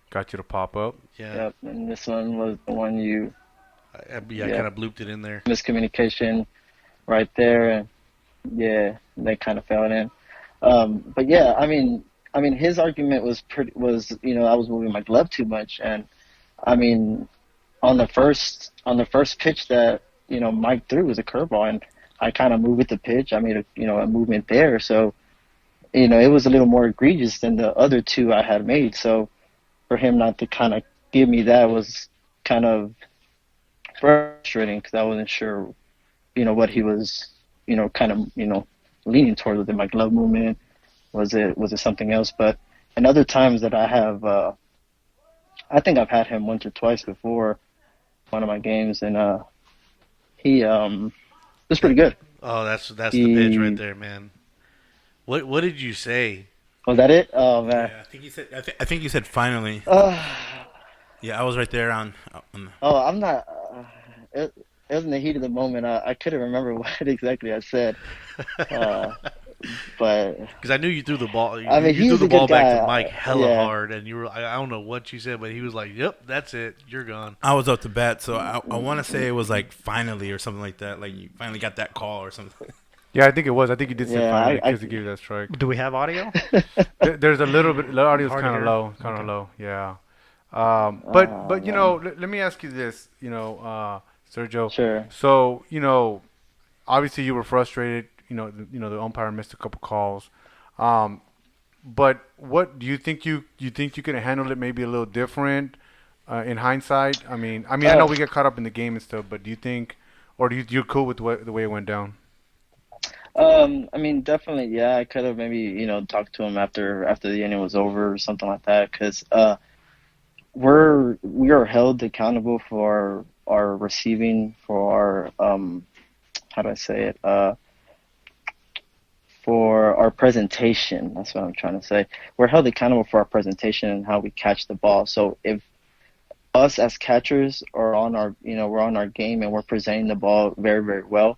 Got you to pop up. Yeah, Yep. And this one was the one you. I Yeah. kind of blooped it in there. Miscommunication right there, and yeah, they kind of fell in. But yeah, I mean, his argument was I was moving my glove too much, and I mean, on the first pitch that Mike threw was a curveball, and I kind of moved with the pitch. I made a movement there, so it was a little more egregious than the other two I had made. So for him not to kind of give me that was kind of frustrating because I wasn't sure what he was kind of leaning towards within my glove movement. Was it something else? But in other times that I have, I think I've had him once or twice before one of my games, and he was pretty good. Oh, that's the pitch right He there, man. What did you say? was that it? Oh man. Yeah, I think you said. I think you said finally. Uh, Yeah, I was right there on oh, I'm not. It was in the heat of the moment. I couldn't remember what exactly I said. Uh, but Because I knew you threw the ball. I mean, You threw he's the a good ball back to guy. Mike hella Yeah. hard, and you were. I don't know what you said, but he was like, "Yep, that's it. You're gone." I was up to bat, so I want to say it was like finally or something like that. Like you finally got that call or something. Yeah, I think it was. I think you did say Yeah, finally I because he gave you that strike. Do we have audio? There's a little bit. The audio's Hard to kind of hear. low. Kind of Okay. low. Yeah. But man. let me ask you this. Sergio. Sure. So obviously you were frustrated. The umpire missed a couple calls. Um, but what do you think you think you could have handled it maybe a little different in hindsight? I know we get caught up in the game and stuff, but do you think, or you're cool with the way it went down? I mean, definitely, yeah. I could have maybe, talked to him after the inning was over or something like that, because we are held accountable for our receiving, for our how do I say it? For our presentation. That's what I'm trying to say. We're held accountable for our presentation and how we catch the ball. So if us as catchers are on we're on our game and we're presenting the ball very, very well,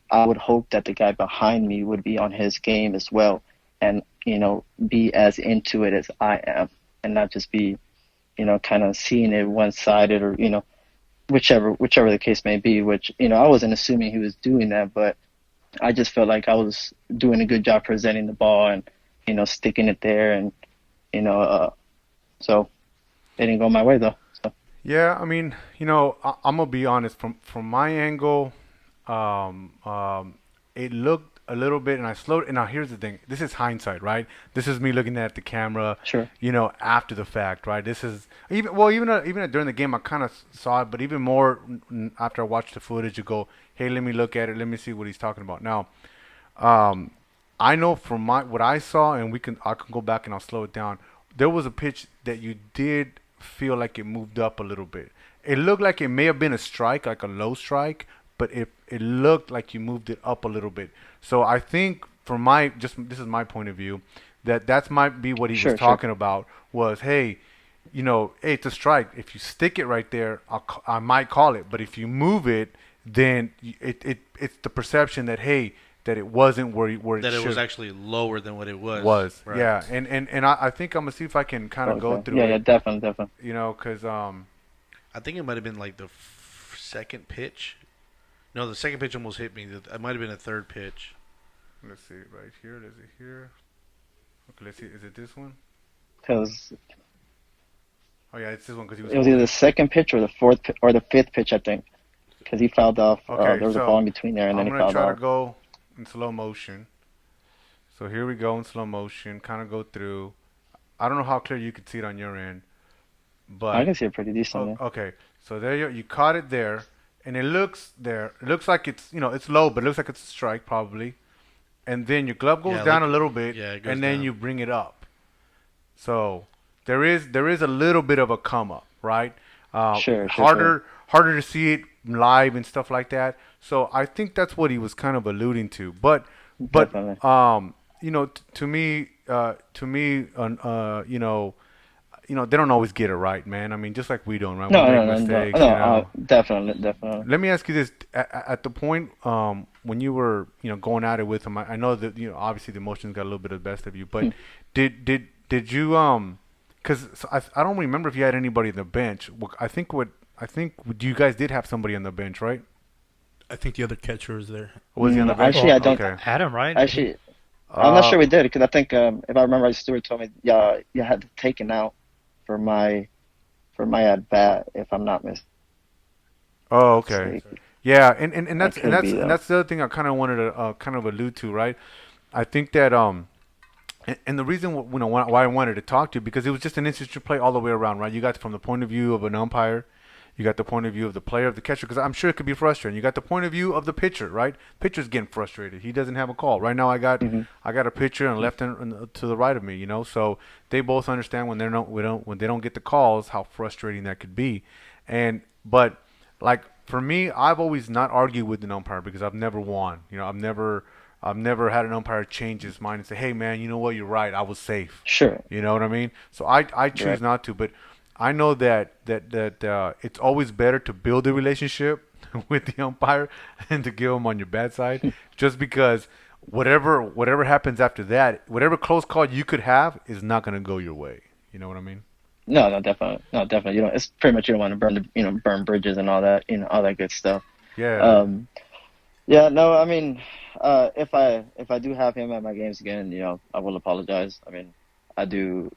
I would hope that the guy behind me would be on his game as well and, be as into it as I am and not just be, kind of seeing it one-sided or, whichever the case may be, which, I wasn't assuming he was doing that, but I just felt like I was doing a good job presenting the ball and, sticking it there and, so it didn't go my way though. So. Yeah, I'm gonna be honest. From my angle, it looked a little bit, and I slowed. And now here's the thing: this is hindsight, right? This is me looking at the camera, Sure. after the fact, right? This is even during the game, I kind of saw it, but even more after I watched the footage, you go, hey, let me look at it, let me see what he's talking about. Now, I know from what I saw, and I can go back and I'll slow it down. There was a pitch that you did feel like it moved up a little bit. It looked like it may have been a strike, like a low strike, but it looked like you moved it up a little bit. So I think this is my point of view, that's might be what he Sure, was talking about was, hey, hey, it's a strike. If you stick it right there, I might call it. But if you move it, then it's the perception that, hey, that it wasn't where it That it should. was actually lower than what it was. Was. Right. Yeah, and I think I'm gonna see if I can kind of go Okay. through Yeah, it. yeah, definitely. Because I think it might have been like the second pitch. No, the second pitch almost hit me. It might have been a third pitch. let's see right here. Is it here? Okay, let's see. Is it this one? Because Oh yeah, it's this one because he was. it was either the second pitch or the fourth or the fifth pitch, I think. because he fouled off. Okay, There was a ball so in between there, and then I'm he gonna fouled try to off. go in slow motion. So here we go in slow motion. Kind of go through. I don't know how clear you can see it on your end, I but can see it pretty decently. okay. So there you caught it there, and it looks there. It looks like it's it's low, but it looks like it's a strike probably. And then your glove goes Yeah, down look. a little bit, Yeah, it goes and then down. you bring it up. So there is a little bit of a come up, right? Sure. Harder to see it live and stuff like that. So I think that's what he was kind of alluding to. But Definitely. they don't always get it right, man. I mean, just like we don't, right? We No, make no, no, no, mistakes, no. you know. Definitely. Let me ask you this: at the point when you were, going at it with him, I know that obviously the emotions got a little bit of the best of you, but Hmm. did you because I don't remember if you had anybody on the bench. I think you guys did have somebody on the bench, right? I think the other catcher was there. Or was he on the bench? Actually, Well, I don't. Okay. Adam, right? Actually, I'm not Uh, sure we did because I think if I remember right, Stewart told me, yeah, you had to take it out for my at bat, if I'm not oh, okay. mistaken. Yeah, and I that's and could that's be and though. that's the other thing I kind of wanted to kind of allude to, right? I think that and the reason why I wanted to talk to you because it was just an interesting play all the way around, right? You got from the point of view of an umpire, you got the point of view of the player, of the catcher, because I'm sure it could be frustrating. You got the point of view of the pitcher, right? Pitcher's getting frustrated. He doesn't have a call right now. Hmm. I got a pitcher and left and to the right of me, so they both understand when they don't get the calls how frustrating that could be, but like for me, I've always not argued with an umpire because I've never won. I've never had an umpire change his mind and say, "Hey, man, you know what? You're right. I was safe." Sure. You know what I mean? So I choose Right. not to, but I know that it's always better to build a relationship with the umpire and to give him on your bad side, just because whatever happens after that, whatever close call you could have is not going to go your way. You know what I mean? No, no, definitely, no, definitely. You know, it's pretty much you don't want to burn bridges and all that, all that good stuff. Yeah. Um, yeah, no, I mean, if I do have him at my games again, I will apologize. I mean, I do,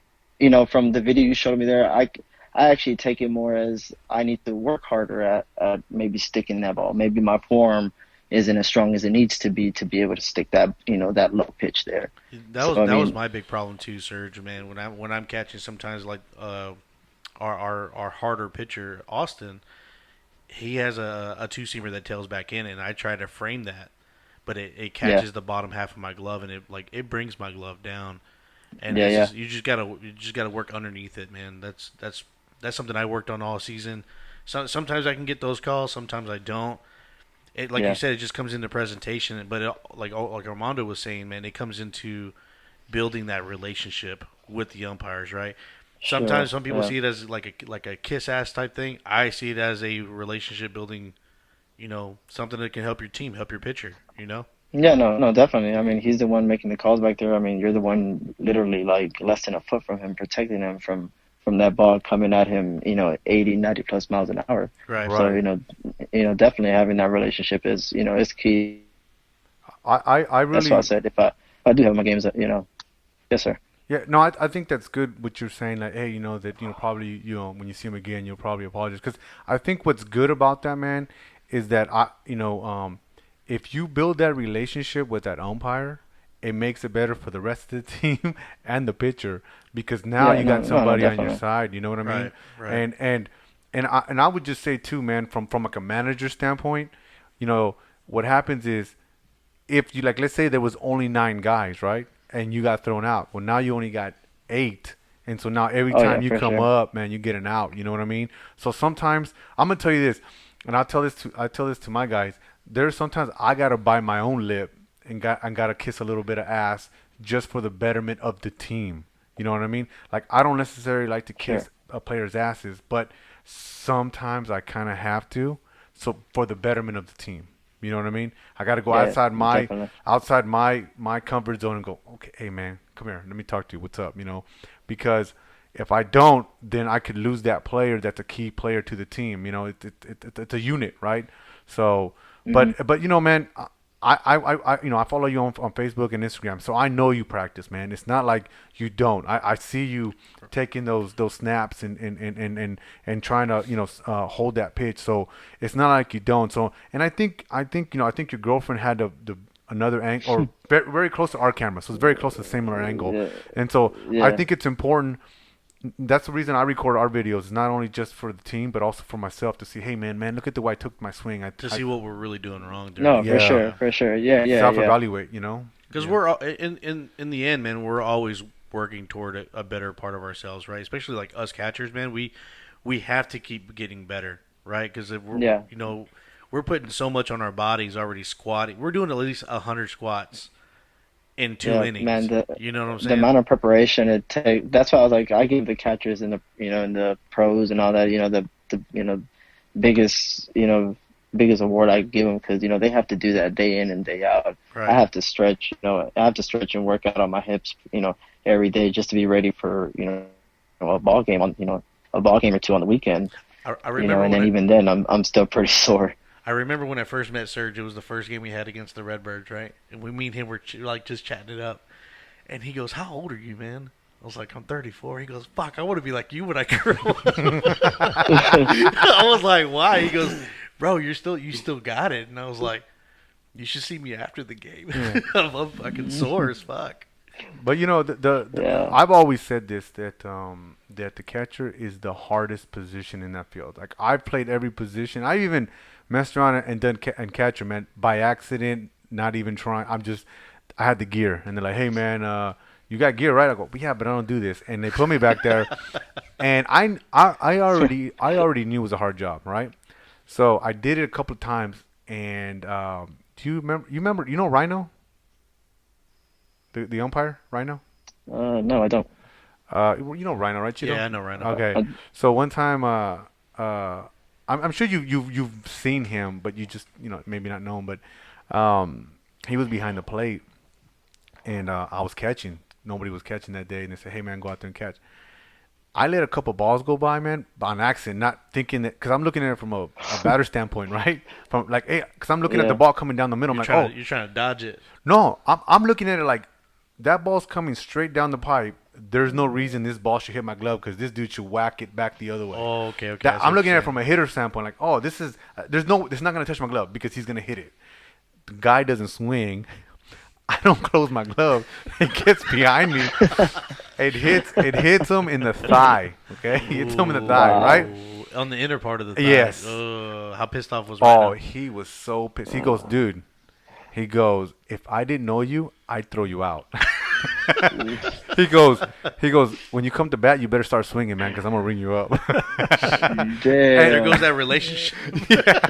from the video you showed me there, I actually take it more as I need to work harder at maybe sticking that ball. Maybe my form isn't as strong as it needs to be able to stick that low pitch there. That So was I that was mean, my big problem too, Serge. Man, when I'm catching sometimes like our harder pitcher Austin, he has a two seamer that tails back in, and I try to frame that, but it yeah, catches the bottom half of my glove, and it brings my glove down, and yeah, it's yeah, just you just gotta work underneath it, man. That's something I worked on all season. Sometimes I can get those calls, sometimes I don't. Like you yeah, said, it just comes into presentation, but like Armando was saying, man, it comes into building that relationship with the umpires, right? sure, Sometimes some people yeah. see it as like a kiss ass type thing. I see it as a relationship building, something that can help your team, help your pitcher, Yeah, no, no, definitely. I mean, he's the one making the calls back there. I mean, you're the one literally like less than a foot from him, protecting him from that ball coming at him, 80, 90 plus miles an hour. Right. So, Right. definitely having that relationship is key. I That's why I really said if I do have my games, yes, sir. Yeah, no, I think that's good what you're saying. Like, hey, that probably when you see him again, you'll probably apologize. Because I think what's good about that, man, is that if you build that relationship with that umpire, it makes it better for the rest of the team and the pitcher because now Yeah, you no, got no, no, somebody on your definitely. side. You know what I mean? Right. Right. And I would just say too, man, from like a manager standpoint, you know, what happens is if you like let's say there was only 9 guys, right? And you got thrown out. Well, now you only got 8. And so now every Oh yeah, time you for come sure. up, man, you get an out. You know what I mean? So sometimes I'm gonna tell you this, and I tell this to my guys. There's sometimes I gotta bite my own lip and gotta kiss a little bit of ass just for the betterment of the team. You know what I mean? Like I don't necessarily like to Sure. kiss a player's asses, but sometimes I kind of have to. So for the betterment of the team. You know what I mean? I got to go Yeah, outside my definitely. outside my comfort zone and go, okay, hey man, come here, let me talk to you. What's up? Because if I don't, then I could lose that player that's a key player to the team. It's a unit, right? So, Hmm. but man, I follow you on Facebook and Instagram, so I know you practice, man. It's not like you don't. I see you taking those snaps and trying to hold that pitch. So it's not like you don't. So and I think your girlfriend had the another angle or very, very close to our camera, so it's very close to the similar angle. Yeah, And so I yeah, think it's important. That's the reason I record our videos, not only just for the team, but also for myself to see, hey man, look at the way I took my swing. To see what we're really doing wrong during the no, for game. Yeah, sure, Yeah. for sure. Yeah, yeah, yeah. self-evaluate. Because Yeah. we're in the end, man, we're always working toward a better part of ourselves, right? Especially like us catchers, man. We have to keep getting better, right? Because if we're Yeah, we're putting so much on our bodies already squatting. We're doing at least 100 squats in two yeah, man. innings. You know what I'm The saying? amount of preparation it take. That's why I was like, I give the catchers in the in the pros and all that. The biggest biggest award I give them because they have to do that day in and day out. I Right. have to stretch. I have to stretch and work out on my hips. Every day just to be ready for a ball game on a ball game or two on the weekend. I remember And when then even then I'm still pretty sore. I remember when I first met Sergio. It was the first game we had against the Redbirds, right? And me and him were like just chatting it up. And he goes, "How old are you, man?" I was like, "I'm 34." He goes, "Fuck, I want to be like you when I grow up." I was like, "Why?" He goes, "Bro, you still got it." And I was like, "You should see me after the game. Yeah. I'm fucking sore as fuck." But the Yeah, I've always said this that the catcher is the hardest position in that field. Like I've played every position. I even messed around and done and catcher, man, by accident, not even trying. I had the gear, and they're like, "Hey, man, you got gear, right?" I go, "Yeah, but I don't do this." And they put me back there, and I already knew it was a hard job, right? So I did it a couple of times, and do you remember? Rhino, the umpire, Rhino. no, I don't. You know Rhino, right, Cheeto? Yeah, I know, right now. Okay. I, So one time, I'm sure you've seen him, but you just maybe not know him. But he was behind the plate, and I was catching. Nobody was catching that day, and they said, "Hey man, go out there and catch." I let a couple balls go by, man, on accident, not thinking that because I'm looking at it from a batter standpoint, right? From like, hey, because I'm looking at the yeah, ball coming down the middle. I'm like, oh, You're trying to dodge it. no, I'm looking at it like that ball's coming straight down the pipe. There's no reason this ball should hit my glove because this dude should whack it back the other way. Oh, okay, okay. I That see I'm what looking you're at it from a hitter standpoint, like, oh, it's not gonna touch my glove because he's gonna hit it. The guy doesn't swing. I don't close my glove. It gets behind me. It hits him in the thigh. Okay, it hits him in the thigh, right? wow. On the inner part of the thigh. Yes. How pissed off was Oh, Rhino? he was so pissed. He goes, dude. He goes, if I didn't know you, I'd throw you out. he goes, when you come to bat, you better start swinging, man, because I'm gonna ring you up. There Damn. goes that relationship.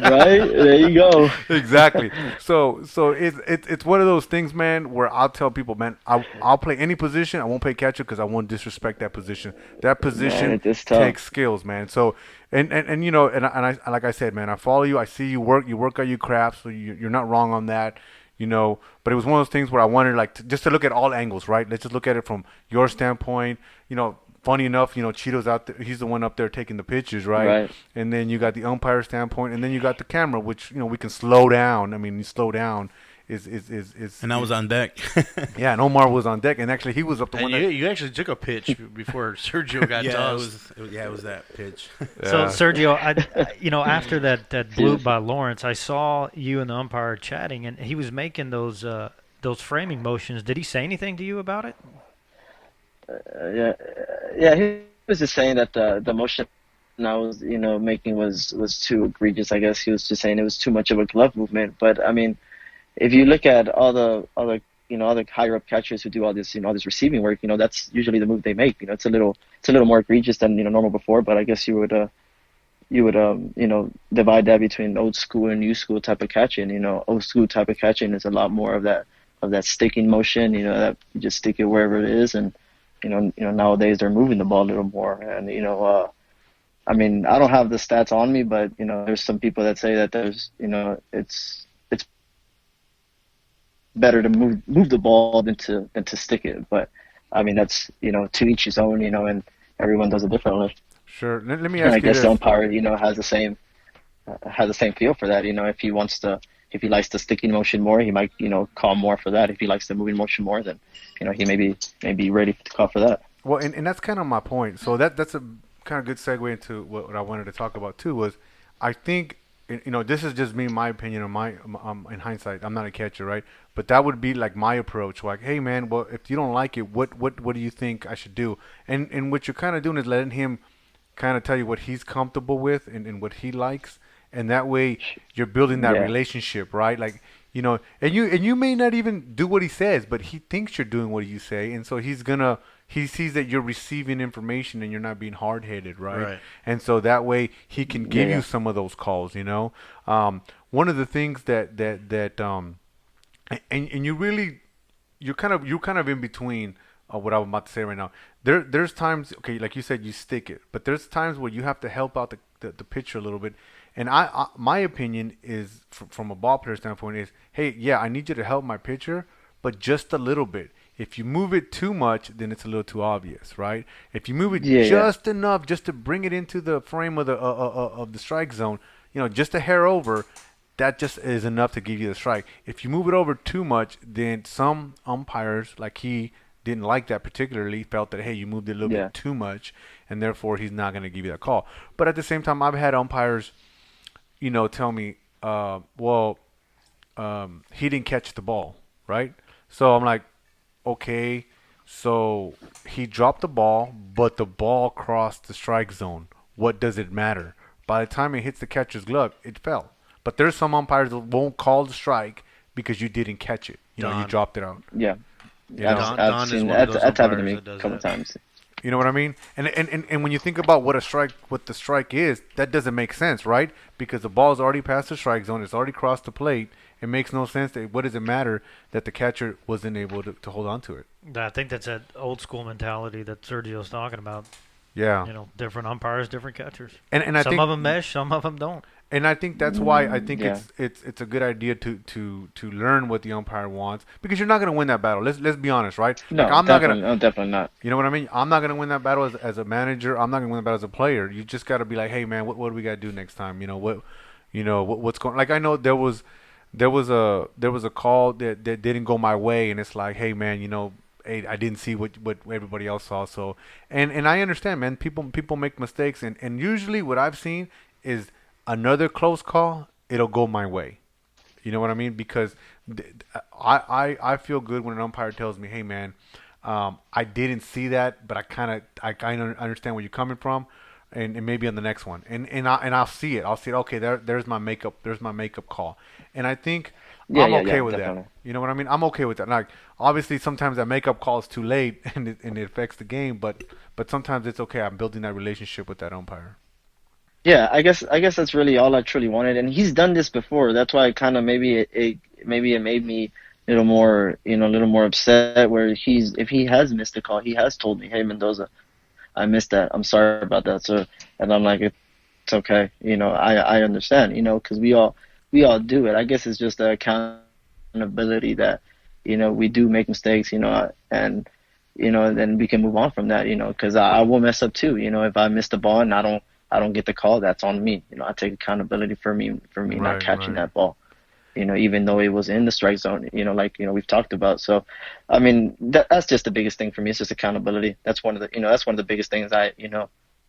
Right? There you go. Exactly. So it's one of those things, man, where I'll tell people, man, I'll play any position. I won't play catcher because I won't disrespect that position. That Man, position it's tough. takes skills, man. So and I like I said, man, I follow you. I see you work. You work out your craft. So you're not wrong on that. But it was one of those things where I wanted like just to look at all angles, right? Let's just look at it from your standpoint. Funny enough, Cheeto's out there. He's the one up there taking the pictures, right? Right. And then you got the umpire standpoint, and then you got the camera, which we can slow down. I mean, you slow down is And I was on deck. yeah. And Omar was on deck, and actually he was up the And one you actually took a pitch before Sergio got yeah, tossed. it was that pitch. So Yeah. Sergio, after that bloop by Lawrence, I saw you and the umpire chatting, and he was making those framing motions. Did he say anything to you about it? Yeah, yeah. He was just saying that the motion I was, making was too egregious. I guess he was just saying it was too much of a glove movement. But I mean, if you look at all the other higher up catchers who do all this, all this receiving work, that's usually the move they make. It's a little more egregious than normal before. But I guess you would divide that between old school and new school type of catching. Old school type of catching is a lot more of that sticking motion. That you just stick it wherever it is, and nowadays they're moving the ball a little more. And I mean, I don't have the stats on me, but there's some people that say that there's it's better to move the ball than to stick it. But I mean, that's to each his own. And everyone does it differently. Sure. Let me And ask I you guess this. the umpire, has the same feel for that. If he wants to if he likes the sticking motion more, he might, call more for that. If he likes the moving motion more, then, he may be ready to call for that. Well, and that's kind of my point. So that's a kind of good segue into what I wanted to talk about too. Was I think this is just me, my opinion, or my in hindsight. I'm not a catcher, right? But that would be like my approach. Like, hey man, well if you don't like it, what do you think I should do? And what you're kind of doing is letting him kind of tell you what he's comfortable with and what he likes, and that way you're building that Yeah. relationship, right? Like and you may not even do what he says, but he thinks you're doing what you say, and so he sees that you're receiving information and you're not being hard headed, right? Right. And so that way he can give Yeah. you some of those calls. One of the things that and you're kind of in between what I'm about to say right now. There's times, okay, like you said, you stick it, but there's times where you have to help out the pitcher a little bit. And my opinion is from a ball player standpoint is, hey, yeah, I need you to help my pitcher, but just a little bit. If you move it too much, then it's a little too obvious, right? If you move it Yeah. Yeah. just enough, just to bring it into the frame of the strike zone, just a hair over, that just is enough to give you the strike. If you move it over too much, then some umpires, like he didn't like that particularly, felt that, hey, you moved it a little Yeah. bit too much, and therefore he's not going to give you that call. But at the same time, I've had umpires, tell me, he didn't catch the ball, right? So I'm like, okay, so he dropped the ball, but the ball crossed the strike zone. What does it matter? By the time it hits the catcher's glove, it fell. But there's some umpires that won't call the strike because you didn't catch it. You Don. dropped it out. Yeah. You I've, know, Don, I've Don is seen one of those that's happened to umpires me that a does couple that. times. you know what I mean? And when you think about what the strike is, that doesn't make sense, right? Because the ball's already past the strike zone, it's already crossed the plate. It makes no sense. What does it matter that the catcher wasn't able to hold on to it? I think that's that old school mentality that Sergio's talking about. Yeah. Different umpires, different catchers. And I Some think of them mesh, some of them don't. And I think that's why I think Yeah. it's a good idea to learn what the umpire wants, because you're not going to win that battle. Let's be honest, right? No, Like I'm not definitely, gonna, no, definitely not. you know what I mean? I'm not gonna win that battle as a manager. I'm not gonna win that battle as a player. You just got to be like, hey man, what do we got to do next time? What's going? Like I know there was a call that didn't go my way, and it's like, hey man, hey, I didn't see what everybody else saw. So and I understand, man. People make mistakes, and usually what I've seen is another close call, it'll go my way. You know what I mean? Because I feel good when an umpire tells me, "Hey, man, I didn't see that, but I kind of understand where you're coming from, and maybe on the next one, I'll see it. I'll see it. Okay, there's my makeup call, and I think Yeah, I'm yeah, okay yeah, with definitely. that. You know what I mean? I'm okay with that. Like obviously, sometimes that makeup call is too late, and it affects the game, but sometimes it's okay. I'm building that relationship with that umpire. Yeah, I guess that's really all I truly wanted, and he's done this before. That's why kind of maybe it made me a little more upset. Where if he has missed a call, he has told me, "Hey Mendoza, I missed that. I'm sorry about that, sir." And I'm like, "It's okay. I understand. Because we all do it. I guess it's just the accountability that we do make mistakes. And then we can move on from that. Because I will mess up too. If I miss the ball and I don't get the call, that's on me. I take accountability for me not Right, catching right. that ball. Even though it was in the strike zone, like we've talked about. So, I mean, that's just the biggest thing for me. It's just accountability. That's one of the biggest things I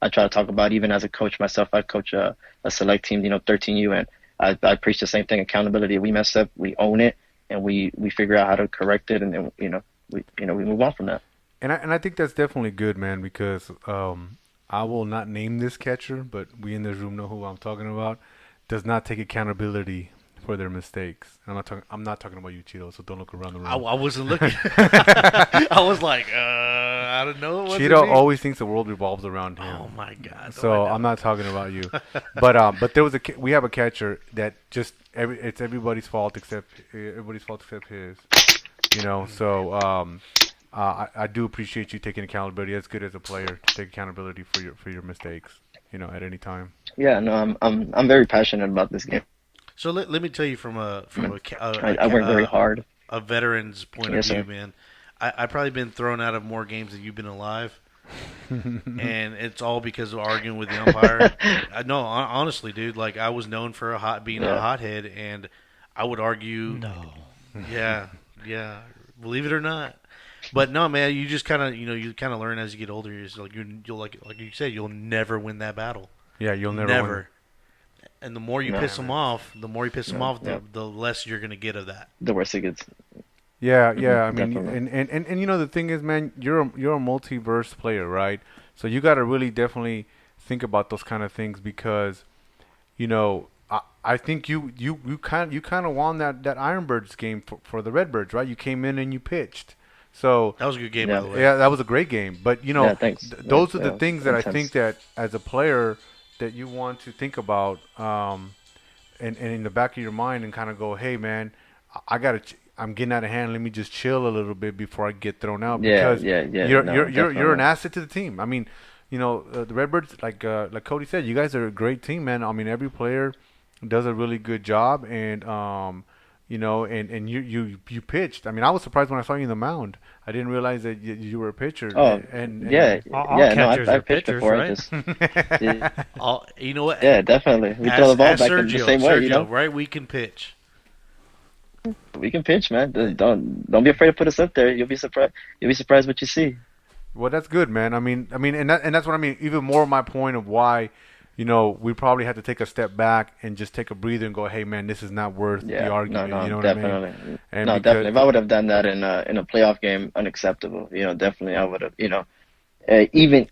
try to talk about. Even as a coach myself, I coach a select team, 13U, and I preach the same thing: accountability. We mess up, we own it, and we figure out how to correct it, and then we move on from that. And I think that's definitely good, man, because I will not name this catcher, but we in this room know who I'm talking about. Does not take accountability for their mistakes. And I'm not talking about you, Cheeto. So don't look around the I room. wasn't looking. I was like, I don't know. What's it Cheeto mean? always thinks the world revolves around him. Oh my God. So I'm not talking about you, but there was we have a catcher that just it's everybody's fault except his. So I do appreciate you taking accountability. That's good as a player to take accountability for your mistakes. At any time. Yeah, no, I'm very passionate about this game. So let me tell you from I work very hard. a veteran's point of Yes, view, sir. man. I've probably been thrown out of more games than you've been alive, and it's all because of arguing with the umpire. No, honestly, dude. Like I was known for being a Yeah. hothead, and I would argue, No. yeah, yeah, believe it or not. But no, man, you just kind of you kind of learn as you get older. It's like you'll like you said, you'll never win that battle, Yeah, you'll never win. never. And the more you No, piss them off, the more you piss them no, off, yeah. the less you're gonna get of that. The worse it gets. Yeah, yeah. I mean, Definitely. and you know the thing is, man, you're a multiverse player, right? So you got to really definitely think about those kind of things because you know I think you kind of won that Ironbirds game for the Redbirds, right? You came in and you pitched. So That was a good game, by Yeah. the way. yeah, that was a great game. But you know, Yeah, thanks. Yeah, those are the yeah, things that I think intense. that as a player that you want to think about, and in the back of your mind, and kind of go, hey, man, I gotta. I'm getting out of hand. Let me just chill a little bit before I get thrown out Yeah, because yeah, yeah. you're No, you're you're you're an definitely. asset to the team. I mean, you know, the Redbirds, like Cody said, you guys are a great team, man. I mean, every player does a really good job, and you know, and you pitched. I mean, I was surprised when I saw you in the mound. I didn't realize that you were a pitcher, Oh, and yeah, All yeah. No, catchers I are pitched pitchers, before. I right? just, yeah, You know what? yeah, definitely. We throw As the ball as back in the Sergio, same way, Sergio, right? We can pitch. We can pitch, man. Don't be afraid to put us up there. You'll be surprised. You'll be surprised what you see. Well, that's good, man. I mean, and that's what I mean. Even more my point of why, you know, we probably had to take a step back and just take a breather and go, hey, man, this is not worth the Yeah, no, argument. You no, know what I mean? definitely, And no, because definitely. If I would have done that in a playoff game, unacceptable. Definitely, I would have. Even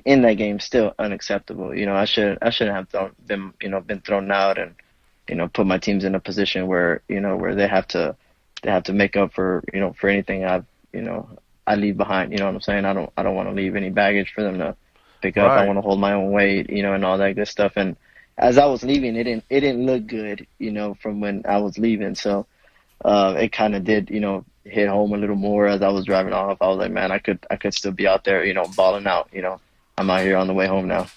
in that game, still unacceptable. I shouldn't have been thrown out and put my teams in a position where they have to make up for anything I leave behind. You know what I'm saying? I don't want to leave any baggage for them to pick up. I right, want to hold my own weight, and all that good stuff. And as I was leaving, it didn't look good, from when I was leaving. So it kind of did, hit home a little more as I was driving off. I was like, man, I could still be out there, balling out. I'm out here on the way home now.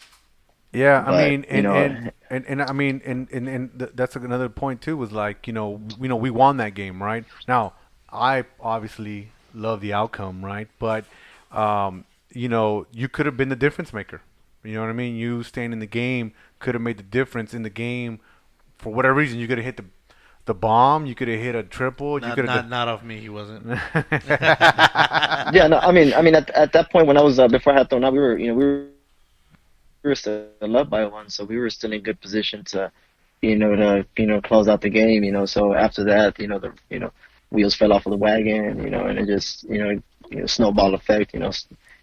yeah. I But mean, and I mean, that's another point too. Was like, we won that game, right? Now, I obviously love the outcome, right? But you could have been the difference maker. You know what I mean? You staying in the game could have made the difference in the game for whatever reason. You could have hit the bomb. You could have hit a triple. You Not could not have. not off me. He wasn't. yeah, no, I mean, at that point when I was before I had thrown out, we were still up by one, so we were still in good position to close out the game. So after that, wheels fell off of the wagon, and it just snowball effect.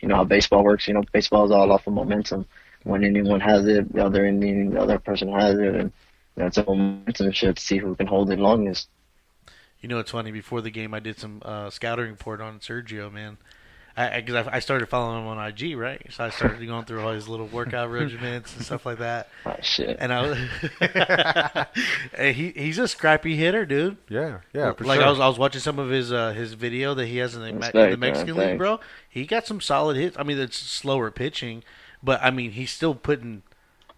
How baseball works. Baseball is all off of momentum. When anyone has it, the other person has it, and it's a momentum shift to see who can hold it longest. It's funny. Before the game, I did some scouting report on Sergio, man. I started following him on IG, right? So I started going through all his little workout regimens and stuff like that. Oh shit. And I was, he's a scrappy hitter, dude. Yeah, yeah, for Like sure. I was watching some of his video that he has in the Respect, man. Mexican League, Thanks. bro. He got some solid hits. I mean, it's slower pitching, but I mean, he's still putting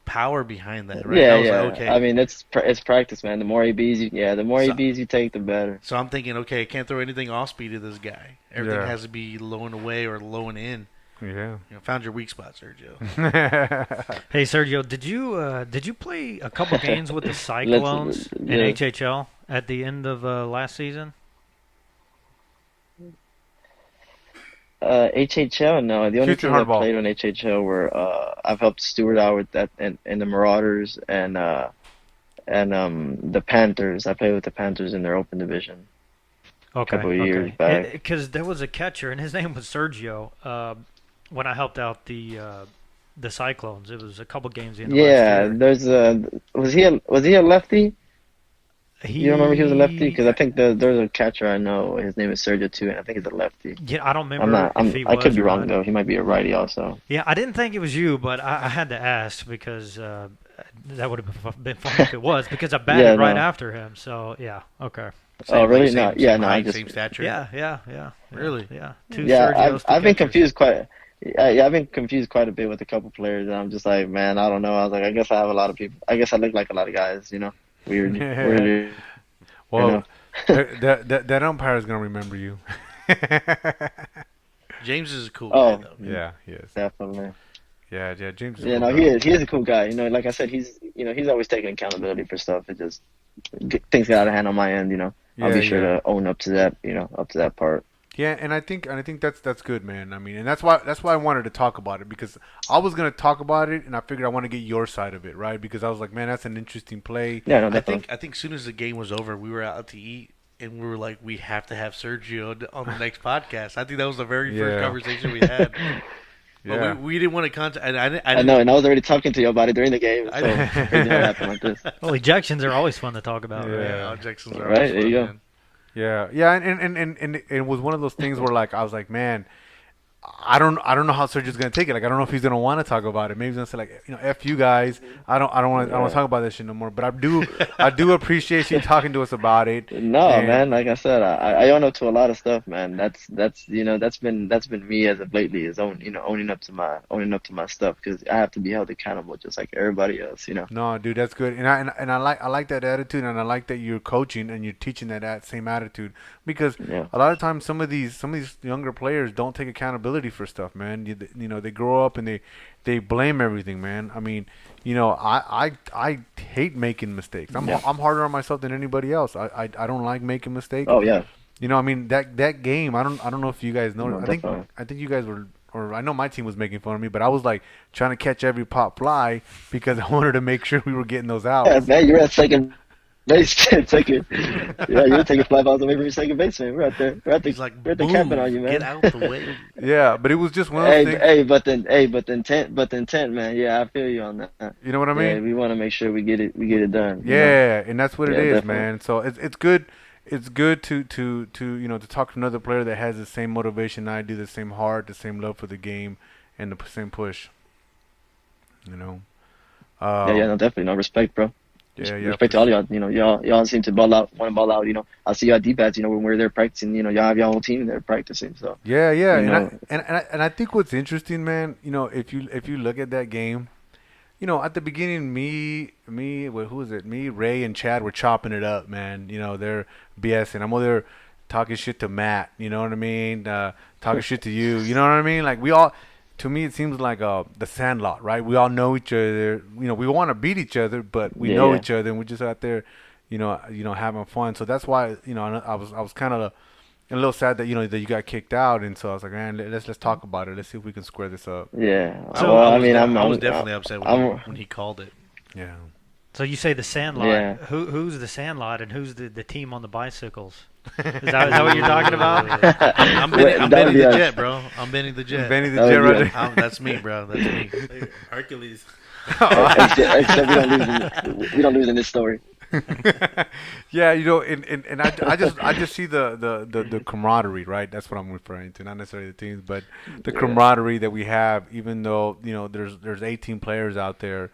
power behind that, right? And Yeah, I was like, yeah. I okay. mean, it's practice, man. The more ABs the more So ABs you take, the better. so I'm thinking, okay, I can't throw anything off speed to this guy. Everything Yeah, has to be low and away or low and in. yeah. Found your weak spot, Sergio. Hey Sergio, did you play a couple games with the Let's Cyclones in yeah. HHL at the end of last season? HHL, no. The only Houston teams I Hardball. played on HHL were I've helped Stewart out with that and the Marauders and the Panthers. I played with the Panthers in their open division a Okay, couple of years okay. back. Because there was a catcher, and his name was Sergio. When I helped out the Cyclones, it was a couple games in the last Yeah, year. there's a was he a lefty? You remember he was a lefty? He, Because I think there's a catcher I know. His name is Sergio too, and I think he's a lefty. yeah, I don't I'm remember not. if he I could was be or wrong not. though. He might be a righty also. Yeah, I didn't think it was you, but I had to ask because that would have been funny if it was because I Yeah, batted right no. after him. So yeah, okay. Oh, Same like really? No. Yeah, same no. I height, just same stature. Yeah. Really? Yeah. Two yeah. Sergios, two I've been catchers. confused quite. Yeah, I've been confused quite a bit with a couple players, and I'm just like, man, I don't know. I was like, I guess I have a lot of people. I guess I look like a lot of guys. Weird, weird. You Well, know. that umpire is gonna remember you. James is a cool guy, Oh, though. Yeah, yes. definitely. Yeah, yeah. James is a Yeah, cool no, guy. he is a cool guy. Like I said, he's always taking accountability for stuff. It just things get out of hand on my end, I'll Yeah, be sure yeah. to own up to that, up to that part. Yeah, and I think that's good, man. I mean, and that's why I wanted to talk about it because I was gonna talk about it, and I figured I want to get your side of it, right? Because I was like, man, that's an interesting play. Yeah, no, I definitely. think I think as soon as the game was over, we were out to eat, and we were like, we have to have Sergio on the next podcast. I think that was the very first Yeah, conversation we had. But we, yeah. we didn't want to contact. And I I know, didn't. and I was already talking to you about it during the game, I so didn't. it's crazy how it happened like this. Well, ejections are always fun to talk about, right? Yeah, Yeah. objections are always Right, there you fun, go. man. Yeah, yeah, and it was one of those things where like I was like, man, I don't know how Sergio's gonna take it. Like I don't know if he's gonna want to talk about it. Maybe he's gonna say like, f you guys. I don't want to Yeah. talk about this shit no more. But I do appreciate you talking to us about it. No, And man. Like I said, I own up to a lot of stuff, man. That's been me as of lately is owning up to my stuff because I have to be held accountable just like everybody else. no, dude, that's good. And I like that attitude, and I like that you're coaching and you're teaching that same attitude because Yeah, a lot of times some of these younger players don't take accountability for stuff, man. You know they grow up and they blame everything, man. I mean, I hate making mistakes. I'm yeah. I'm harder on myself than anybody else. I don't like making mistakes. Oh yeah, I mean that game. I don't know if you guys know. no, definitely. I think you guys were. Or I know my team was making fun of me, but I was like trying to catch every pop fly because I wanted to make sure we were getting those Yeah, outs. man, you're at second base, taking. Yeah, you're taking fly balls away from your second baseman. He's like, We're at the camping on boom, you, get man. out the way. Yeah, but it was just one of those things. But the intent, man. Yeah, I feel you on that. You know what I Yeah, mean? we want to make sure we get it done. Yeah, and that's what it Yeah, is, definitely. man. So it's good. It's good to talk to another player that has the same motivation I do, the same heart, the same love for the game, and the same push. You know. Yeah, no, Um. definitely. No, respect, bro. Yeah. Yeah. Respect For to all sure. y'all. Y'all seem to want to ball out. I'll see you at D-pads, when we're there practicing, y'all have your whole team there practicing. So, Yeah. Yeah. you And I know, and I think what's interesting, man. If you look at that game. At the beginning, who was it? Me, Ray, and Chad were chopping it up, man. They're BSing. I'm over there talking shit to Matt. You know what I mean? Talking shit to you. You know what I mean? Like we all, to me, it seems like the Sandlot, right? We all know each other. We want to beat each other, but we yeah, know yeah. each other, and we're just out there, having fun. So that's why, I was kind of a little sad that that you got kicked out, and so I was like, man, let's talk about it. Let's see if we can square this up. Yeah. I, So, I Well, I was mean, de- I'm, I was I'm, definitely upset I'm, when he called it. Yeah. So you say the Sandlot. yeah. Who's the Sandlot and who's the team on the bicycles? Is that what you're talking about? I'm Benny, Wait, I'm that would Benny be the us. Jet, bro. I'm Benny the Jet. Benny the That Jet would be right us. That's me, bro. That's me. Hercules. Except we don't lose in this story. Yeah, and I just see the camaraderie, right? That's what I'm referring to, not necessarily the teams, but the Yeah. camaraderie that we have. Even though there's 18 players out there,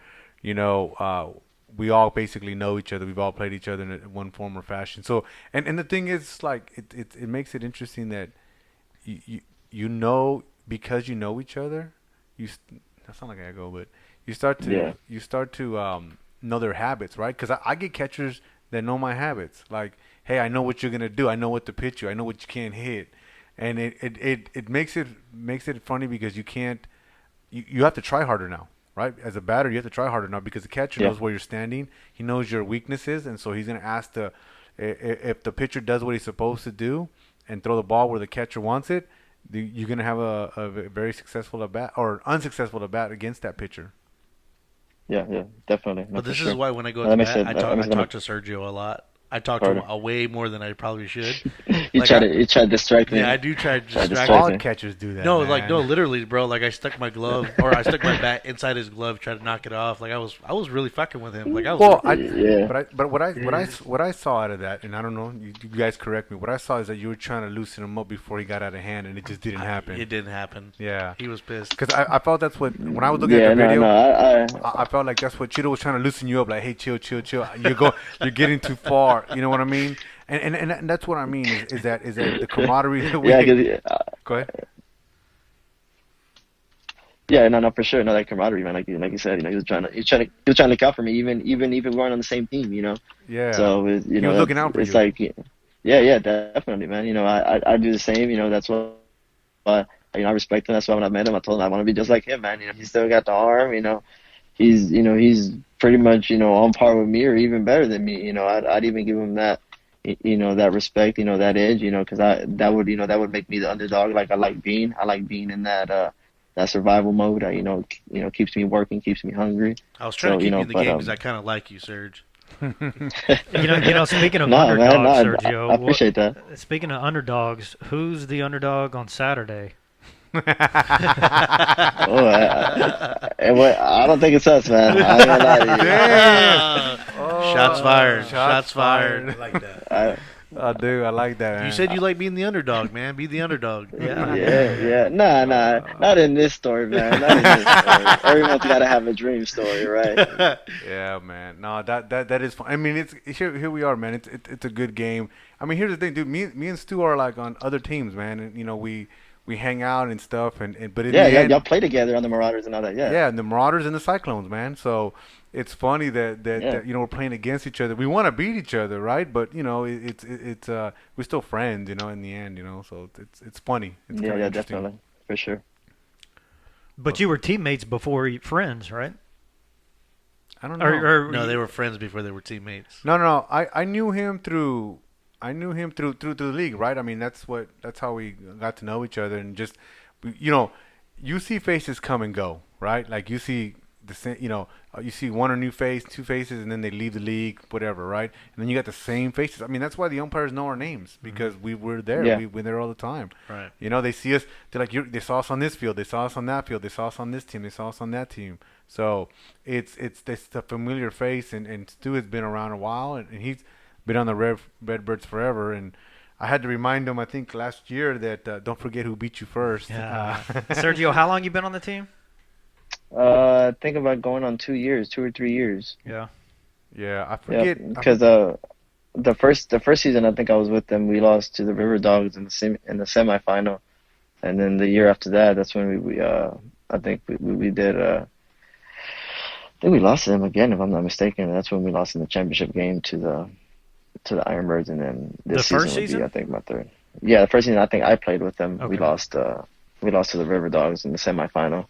we all basically know each other. We've all played each other in one form or fashion. So, and the thing is, like, it makes it interesting that because you know each other, that sounds like I go, but you start Yeah. to know their habits, right? Because I get catchers that know my habits. Like, hey, I know what you're gonna do. I know what to pitch you. I know what you can't hit, and it makes it funny because you have to try harder now, right? As a batter, you have to try harder now because the catcher Yeah. knows where you're standing. He knows your weaknesses, and so he's gonna ask if the pitcher does what he's supposed to do and throw the ball where the catcher wants it. You're gonna have a very successful at bat or unsuccessful at bat against that pitcher. Yeah, yeah, definitely. No, But for this is sure. why when I go No, to that makes bat, it. I That talk makes I it talk to Sergio a lot. I talk to him harder. way more than I probably should. You Like try I, to distract me. yeah, I do try to Try to distract. distract All me. catchers do that. No, man. like no, literally, bro. Like I stuck my glove or I stuck my bat inside his glove, tried to knock it off. Like I was really fucking with him. Like I was. Well, Yeah. but what I saw out of that, and I don't know, you guys correct me. What I saw is that you were trying to loosen him up before he got out of hand, and it just didn't happen. It didn't happen. Yeah, He was pissed. because I felt that's what when I was looking Yeah, at the no, video, no. I felt like that's what Cheeto was trying to loosen you up. Like, hey, chill. You're getting too far. You know what I mean? And that's what I mean is that the camaraderie that we. Yeah, cause, Go ahead. yeah, no, for sure. No, that camaraderie, man. Like you said, he was trying to look out for me, even if we weren't on the same team. Yeah, So he was looking out for it's you. like, yeah, definitely, man. I do the same. That's why I respect him. That's why when I met him, I told him I want to be just like him, man. He's still got the arm. He's pretty much, on par with me or even better than me. I'd even give him that, that respect, that edge, because that would make me the underdog. Like I like being in that survival mode. Keeps me working, keeps me hungry. I was trying So, to keep you in the but game because I kind of like you, Serge. Speaking of no, man, underdogs, no, Sergio, I appreciate that. speaking of underdogs, who's the underdog on Saturday? Oh, I don't think it's us, man. I ain't gonna lie to you. Damn. Shots fired. Shots I fired. like that. I do. I like that, man. You said you like being the underdog, man. Be the underdog. Yeah. Yeah. Nah, not in this story, man. Not in this story. Everyone's got to have a dream story, right? Yeah, man. No, that is fun. I mean, it's here we are, man. It's a good game. I mean, here's the thing, dude. Me and Stu are like on other teams, man, and we hang out and stuff, and but in Yeah, the end, y'all play together on the Marauders and all that. Yeah. yeah, and the Marauders and the Cyclones, man. So it's funny Yeah. that we're playing against each other. We want to beat each other, right? But it's we're still friends, in the end, So it's funny. It's Yeah, kind of yeah, interesting. definitely. For sure. But you were teammates before friends, right? I don't know. No, they were friends before they were teammates. No. I knew him through the league, right? I mean, that's how we got to know each other, and just you see faces come and go, right? Like you see you see one or new face, two faces, and then they leave the league, whatever, right? And then you got the same faces. I mean, that's why the umpires know our names because we were there. Yeah. We were there all the time. Right. They see us. They're like, they saw us on this field. They saw us on that field. They saw us on this team. They saw us on that team. So it's a familiar face, and Stu has been around a while, and he's been on the Redbirds forever. And I had to remind him, I think last year, that don't forget who beat you first. Yeah. Sergio, how long you been on the team? I think about going on 2 years, 2 or 3 years. Yeah. Yeah, I Yeah, forget. because the first season I think I was with them, we lost to the River Dogs in the semifinal, and then the year after that, that's when we I think we did I think we lost to them again if I'm not mistaken. That's when we lost in the championship game to the Ironbirds, and then this The first season would season? be I think my third. Yeah, the first season I think I played with them. Okay. We lost to the River Dogs in the semifinal.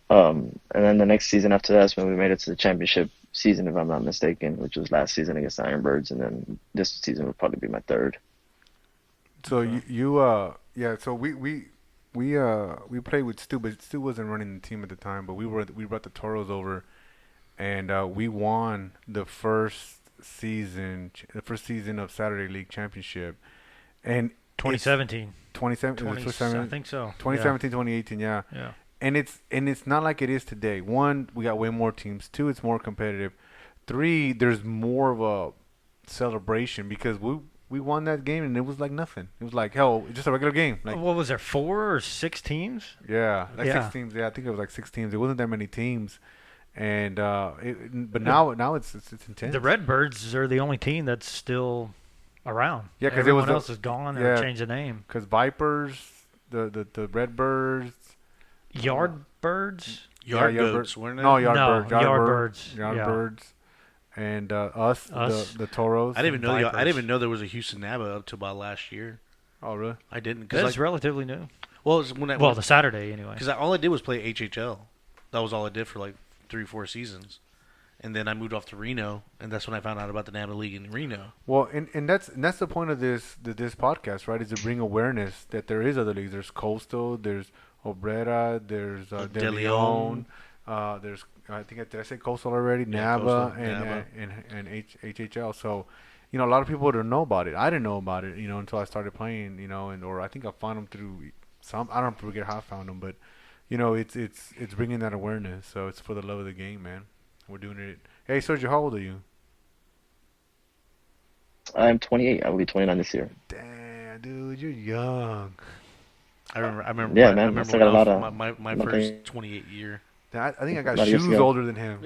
And then the next season after that is when we made it to the championship season, if I'm not mistaken, which was last season against the Ironbirds, and then this season would probably be my third. So yeah. So we played with Stu, but Stu wasn't running the team at the time. But we brought the Toros over, and we won the first season of Saturday League Championship, and 2017. 2017, I think so. 2017, 2018, yeah. Yeah. And it's not like it is today. One, we got way more teams. Two, it's more competitive. Three, there's more of a celebration because we won that game and it was like nothing. It was like hell, just a regular game. Like What was there, 4 or 6 teams? yeah, like Yeah. 6 teams. Yeah, I think it was like 6 teams. It wasn't that many teams, and but now it's intense. The Redbirds are the only team that's still around. Yeah, 'cause it was everyone else is gone. Or yeah. changed the name. Because Vipers, the Redbirds, Yardbirds. Yard yeah, goats, weren't they? No, Yardbirds. No, Yardbirds. Yeah. Yardbirds. And us, the Toros. I didn't even know. I Vipers. didn't even know there was a Houston NABA up to about last year. Oh, really? I didn't. That's Cause relatively new. well, it was when I, Well, the Saturday anyway. because all I did was play HHL. That was all I did for like 3-4 seasons, and then I moved off to Reno, and that's when I found out about the NABA League in Reno. Well, and that's the point of this podcast, right? Is to bring awareness that there is other leagues. There's Coastal, there's Obrera, there's De Leon, there's I think did I say Coastal already? Yeah, NABA Coastal, and NABA. and HHL. So, a lot of people don't know about it. I didn't know about it, until I started playing, or I think I found them through some. I don't forget how I found them, but it's bringing that awareness. So it's for the love of the game, man. We're doing it. Hey, Sergio, how old are you? I'm 28. I will be 29 this year. Damn, dude, you're young. I remember. Yeah, I man, remember I still when got a I lot was of- my lot of first things. 28 year. I think I got Lot of years shoes ago. older than him.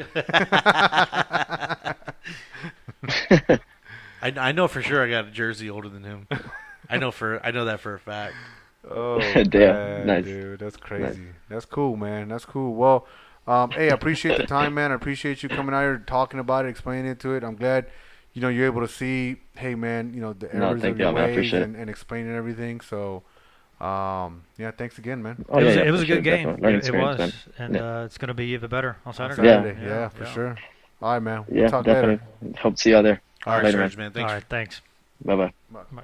I know for sure I got a jersey older than him. I know that for a fact. Oh, Damn, man, nice. dude, that's crazy. That's cool, man. That's cool. Well, hey, I appreciate the time, man. I appreciate you coming out here, talking about it, explaining it to it. I'm glad, you're able to see, hey, man, the errors thank of you, your man. I ways appreciate it. and explaining everything. So, yeah, thanks again, man. Oh, It was for a good sure, game. definitely. Learning It experience, was, man. and Yeah. It's going to be even better on On Saturday. Saturday, yeah, for sure. All right, man. We'll Yeah, talk definitely. later. Hope to see you out there. All right, Later, Serge, man. man. Thanks. All right, thanks. Bye bye. Bye.